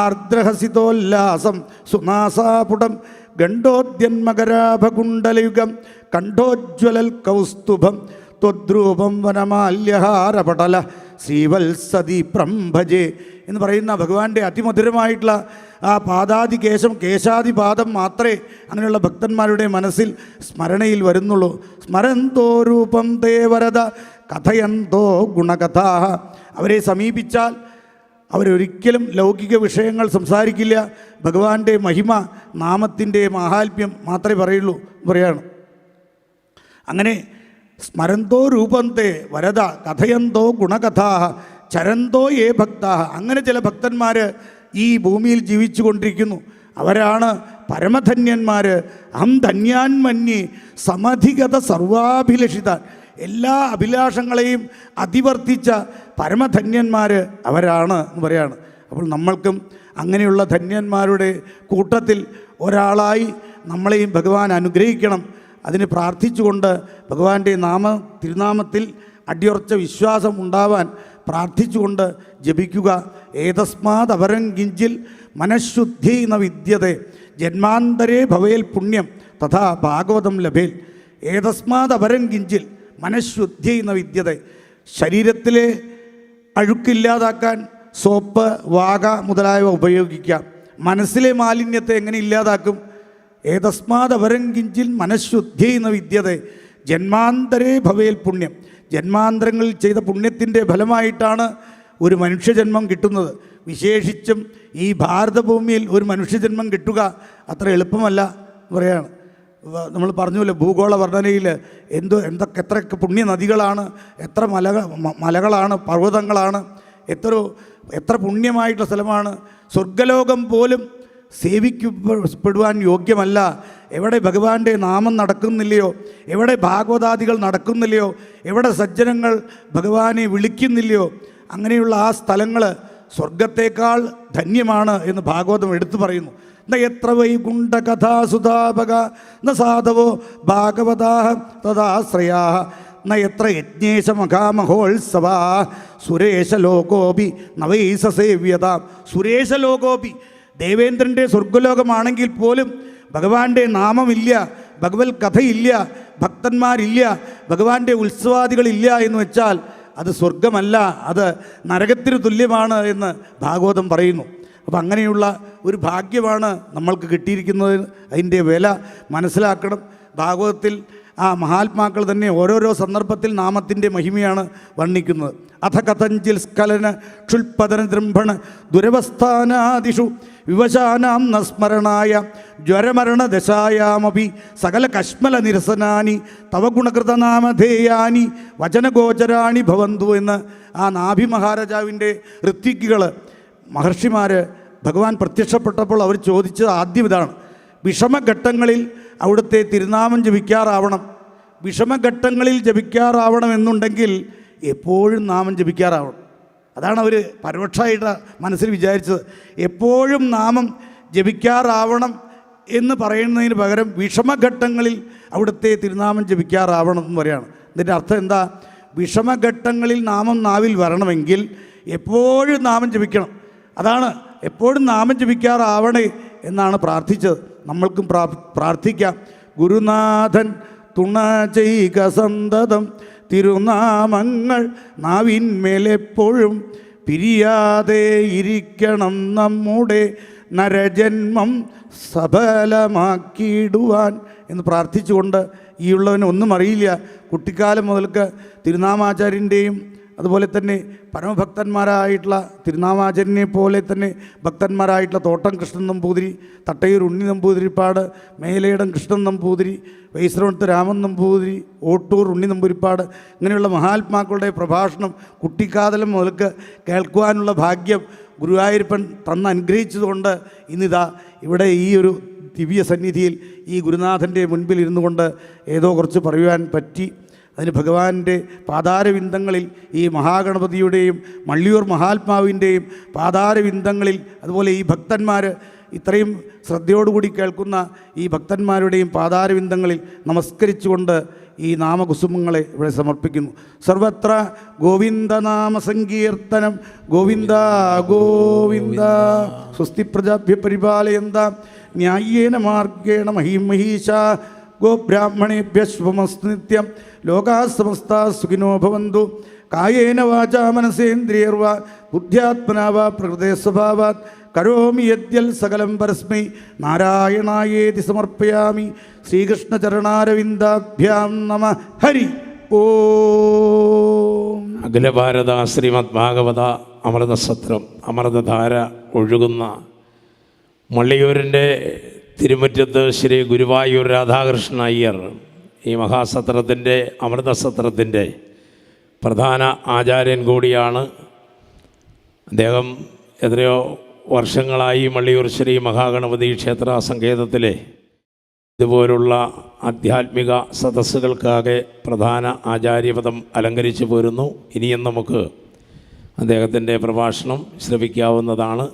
ആർദ്രഹസിതോല്ലാസം സുനാസാപുടം ഗണ്ഡോദ്യന്മകരാഭകുണ്ടലയുഗം കണ്ഠോജ്വലൽ കൗസ്തുഭം ത്വദ്രൂപം വനമാല്യഹാരപടല ശ്രീവത്സദീപ്രം ഭജേ എന്ന് പറയുന്ന ഭഗവാന്റെ അതിമധുരമായിട്ടുള്ള ആ പാദാദി കേശാദിപാദം മാത്രമേ അങ്ങനെയുള്ള ഭക്തന്മാരുടെ മനസ്സിൽ സ്മരണയിൽ വരുന്നുള്ളൂ. സ്മരന്തോ രൂപം തേ വരദ കഥയന്തോ ഗുണകഥാ, അവരെ സമീപിച്ചാൽ അവരൊരിക്കലും ലൗകിക വിഷയങ്ങൾ സംസാരിക്കില്ല. ഭഗവാന്റെ മഹിമ, നാമത്തിൻ്റെ മാഹാത്മ്യം മാത്രമേ പറയുള്ളൂ പറയാണ്. അങ്ങനെ സ്മരന്തോ രൂപന്തേ വരദ കഥയന്തോ ഗുണകഥാ ചരന്തോ യേ ഭക്താ, അങ്ങനെ ചില ഭക്തന്മാർ ഈ ഭൂമിയിൽ ജീവിച്ചു കൊണ്ടിരിക്കുന്നു. അവരാണ് പരമധന്യന്മാർ. അഹം ധന്യാന്മന്യേ സമധിഗത സർവാഭിലഷിത, എല്ലാ അഭിലാഷങ്ങളെയും അതിവർത്തിച്ച പരമധന്യന്മാർ അവരാണ് എന്ന് പറയാണ്. അപ്പോൾ നമ്മൾക്കും അങ്ങനെയുള്ള ധന്യന്മാരുടെ കൂട്ടത്തിൽ ഒരാളായി നമ്മളെയും ഭഗവാൻ അനുഗ്രഹിക്കണം. അതിന് പ്രാർത്ഥിച്ചുകൊണ്ട് ഭഗവാന്റെ തിരുനാമത്തിൽ അടിയുറച്ച വിശ്വാസം ഉണ്ടാവാൻ പ്രാർത്ഥിച്ചുകൊണ്ട് ജപിക്കുക. ഏതസ്മാത് അപരം കിഞ്ചിൽ മനഃശുദ്ധി ന വിദ്യതേ ജന്മാന്തരേ ഭവേൽ പുണ്യം തഥാ ഭാഗവതം ലഭേൽ. ഏതസ്മാത് അപരം കിഞ്ചിൽ മനഃശുദ്ധി ന വിദ്യതേ, ശരീരത്തിലെ അഴുക്കില്ലാതാക്കാൻ സോപ്പ്, വാക മുതലായവ ഉപയോഗിക്കാം. മനസ്സിലെ മാലിന്യത്തെ എങ്ങനെ ഇല്ലാതാക്കും? ഏതസ്മാത് അപരം കിഞ്ചിൽ മനഃശുദ്ധി ന വിദ്യതേ ജന്മാന്തരേ ഭവേൽ പുണ്യം, ജന്മാന്തരങ്ങളിൽ ചെയ്ത പുണ്യത്തിൻ്റെ ഫലമായിട്ടാണ് ഒരു മനുഷ്യജന്മം കിട്ടുന്നത്. വിശേഷിച്ചും ഈ ഭാരതഭൂമിയിൽ ഒരു മനുഷ്യജന്മം കിട്ടുക അത്ര എളുപ്പമല്ല പറയാണ്. നമ്മൾ പറഞ്ഞല്ലോ, ഭൂഗോള വർണ്ണനയിൽ എത്രയൊക്കെ പുണ്യ നദികളാണ്, എത്ര മലകളാണ്, പർവ്വതങ്ങളാണ്, എത്ര പുണ്യമായിട്ടുള്ള സ്ഥലമാണ്. സ്വർഗലോകം പോലും സേവിക്കപ്പെടുവാൻ യോഗ്യമല്ല. എവിടെ ഭഗവാന്റെ നാമം നടക്കുന്നില്ലയോ, എവിടെ ഭാഗവതാദികൾ നടക്കുന്നില്ലയോ, എവിടെ സജ്ജനങ്ങൾ ഭഗവാനെ വിളിക്കുന്നില്ലയോ, അങ്ങനെയുള്ള ആ സ്ഥലങ്ങൾ സ്വർഗത്തേക്കാൾ ധന്യമാണ് എന്ന് ഭാഗവതം എടുത്തു പറയുന്നു. എത്ര വൈകുണ്ഠ കഥാസുതാപക ന സാധവോ ഭാഗവതാഹ തദാശ്രയാ എത്ര യജ്ഞേശമഹാമഹോത്സവാ സുരേശലോകോപി നവൈസസേവ്യത. സുരേശലോകോപി, ദേവേന്ദ്രൻ്റെ സ്വർഗലോകമാണെങ്കിൽ പോലും ഭഗവാന്റെ നാമമില്ല, ഭഗവത് കഥയില്ല, ഭക്തന്മാരില്ല, ഭഗവാന്റെ ഉത്സവാദികളില്ല എന്ന് വെച്ചാൽ അത് സ്വർഗമല്ല, അത് നരകത്തിന് തുല്യമാണ് എന്ന് ഭാഗവതം പറയുന്നു. അപ്പോൾ അങ്ങനെയുള്ള ഒരു ഭാഗ്യമാണ് നമ്മൾക്ക് കിട്ടിയിരിക്കുന്നത്. അതിൻ്റെ വില മനസ്സിലാക്കണം. ഭാഗവതത്തിൽ ആ മഹാത്മാക്കൾ തന്നെ ഓരോരോ സന്ദർഭത്തിൽ നാമത്തിൻ്റെ മഹിമയാണ് വർണ്ണിക്കുന്നത്. അഥ കഥഞ്ചിൽ സ്ഖലന ക്ഷുൽപതന ദൃംഭണ ദുരവസ്ഥാനാദിഷു വിവശാനാം നസ്മരണായ ജ്വരമരണദശായാമപി സകല കശ്മല നിരസനാനി തവ ഗുണകൃതനാമധേയാനി വചനഗോചരാണി ഭവന്തു എന്ന് ആ നാഭി മഹാരാജാവിൻ്റെ ഋത്വിക്കുകൾ മഹർഷിമാർ ഭഗവാൻ പ്രത്യക്ഷപ്പെട്ടപ്പോൾ അവർ ചോദിച്ചത് ആദ്യം ഇതാണ്: വിഷമഘട്ടങ്ങളിൽ അവിടുത്തെ തിരുനാമം ജപിക്കാറാവണം. വിഷമഘട്ടങ്ങളിൽ ജപിക്കാറാവണം എന്നുണ്ടെങ്കിൽ എപ്പോഴും നാമം ജപിക്കാറാവണം. അതാണ് അവർ പരോക്ഷമായിട്ട് മനസ്സിൽ വിചാരിച്ചത്. എപ്പോഴും നാമം ജപിക്കാറാവണം എന്ന് പറയുന്നതിന് പകരം വിഷമഘട്ടങ്ങളിൽ അവിടുത്തെ തിരുനാമം ജപിക്കാറാവണം എന്ന് പറയുകയാണ്. ഇതിൻ്റെ അർത്ഥം എന്താ? വിഷമഘട്ടങ്ങളിൽ നാമം നാവിൽ വരണമെങ്കിൽ എപ്പോഴും നാമം ജപിക്കണം. അതാണ് എപ്പോഴും നാമം ജപിക്കാറാവണേ എന്നാണ് പ്രാർത്ഥിച്ചത്. നമ്മൾക്കും പ്രാർത്ഥിക്കാം. ഗുരുനാഥൻ തുണ ചെയ്യുക സന്തതം, തിരുനാമങ്ങൾ നാവിന്മേലെപ്പോഴും പിരിയാതെ ഇരിക്കണം നമ്മുടെ നരജന്മം സഫലമാക്കിയിടുവാൻ എന്ന് പ്രാർത്ഥിച്ചുകൊണ്ട്, ഈ ഉള്ളവന് ഒന്നും അറിയില്ല, കുട്ടിക്കാലം മുതൽക്ക് തിരുനാമാചാര്യൻ്റെയും അതുപോലെ തന്നെ പരമഭക്തന്മാരായിട്ടുള്ള തിരുനാമാചാര്യനെ പോലെ തന്നെ ഭക്തന്മാരായിട്ടുള്ള തോട്ടം കൃഷ്ണൻ നമ്പൂതിരി, തട്ടയൂർ ഉണ്ണി നമ്പൂതിരിപ്പാട്, മേലേടം കൃഷ്ണൻ നമ്പൂതിരി, വൈശ്രവണത്ത് രാമൻ നമ്പൂതിരി, ഓട്ടൂർ ഉണ്ണി നമ്പൂതിരിപ്പാട്, ഇങ്ങനെയുള്ള മഹാത്മാക്കളുടെ പ്രഭാഷണം കുട്ടിക്കാതലം മുതൽക്ക് കേൾക്കുവാനുള്ള ഭാഗ്യം ഗുരുവായൂരപ്പൻ അനുഗ്രഹിച്ചതുകൊണ്ട് ഇന്നിതാ ഇവിടെ ഈ ഒരു ദിവ്യ സന്നിധിയിൽ ഈ ഗുരുനാഥൻ്റെ മുൻപിൽ ഇരുന്നു കൊണ്ട് ഏതോ കുറച്ച് പറയുവാൻ പറ്റി. അതിന് ഭഗവാന്റെ പാതാരവിന്ദങ്ങളിൽ ഈ മഹാഗണപതിയുടെയും മള്ളിയൂർ മഹാത്മാവിൻ്റെയും പാതാരവിന്ദങ്ങളിൽ, അതുപോലെ ഈ ഭക്തന്മാർ ഇത്രയും ശ്രദ്ധയോടുകൂടി കേൾക്കുന്ന ഈ ഭക്തന്മാരുടെയും പാതാരവിന്ദങ്ങളിൽ നമസ്കരിച്ചുകൊണ്ട് ഈ നാമകുസുമങ്ങളെ ഇവിടെ സമർപ്പിക്കുന്നു. സർവത്ര ഗോവിന്ദനാമ സങ്കീർത്തനം ഗോവിന്ദ ഗോവിന്ദ. സ്വസ്തി പ്രജാഭ്യ പരിപാലയന്താം ന്യായേന മാർഗേണ മഹീം മഹീശ. ഗോബ്രാഹ്മണേഭ്യ ശുഭമസ്തു നിത്യം. ലോകാ സമസ്താ സുഖിനോ ഭവന്തു. കായേന വാചാ മനസേന്ദ്രിയർവാ ബുദ്ധ്യാത്മനാ വാ പ്രകൃതേ സ്വഭാവാത് കരോമി യദ്യൽ സകലം പരസ്മൈ നാരായണായേതി സമർപ്പയാമി. ശ്രീകൃഷ്ണചരണാരവിന്ദാഭ്യാം നമ. ഹരി ഓം. അഖില ഭാരത ശ്രീമദ് ഭാഗവത അമൃതസത്രം, അമൃതധാര ഒഴുകുന്ന മള്ളിയൂരിൻ്റെ തിരുമുറ്റത്ത് ശ്രീ ഗുരുവായൂർ രാധാകൃഷ്ണ അയ്യർ ഈ മഹാസത്രത്തിൻ്റെ അമൃതസത്രത്തിൻ്റെ പ്രധാന ആചാര്യൻ കൂടിയാണ്. അദ്ദേഹം എത്രയോ വർഷങ്ങളായി മള്ളിയൂർ ശ്രീ മഹാഗണപതി ക്ഷേത്ര സങ്കേതത്തിലെ ഇതുപോലുള്ള ആധ്യാത്മിക സദസ്സുകൾക്കാകെ പ്രധാന ആചാര്യപദം അലങ്കരിച്ചു പോരുന്നു. ഇനിയും നമുക്ക് അദ്ദേഹത്തിൻ്റെ പ്രഭാഷണം ശ്രവിക്കാവുന്നതാണ്.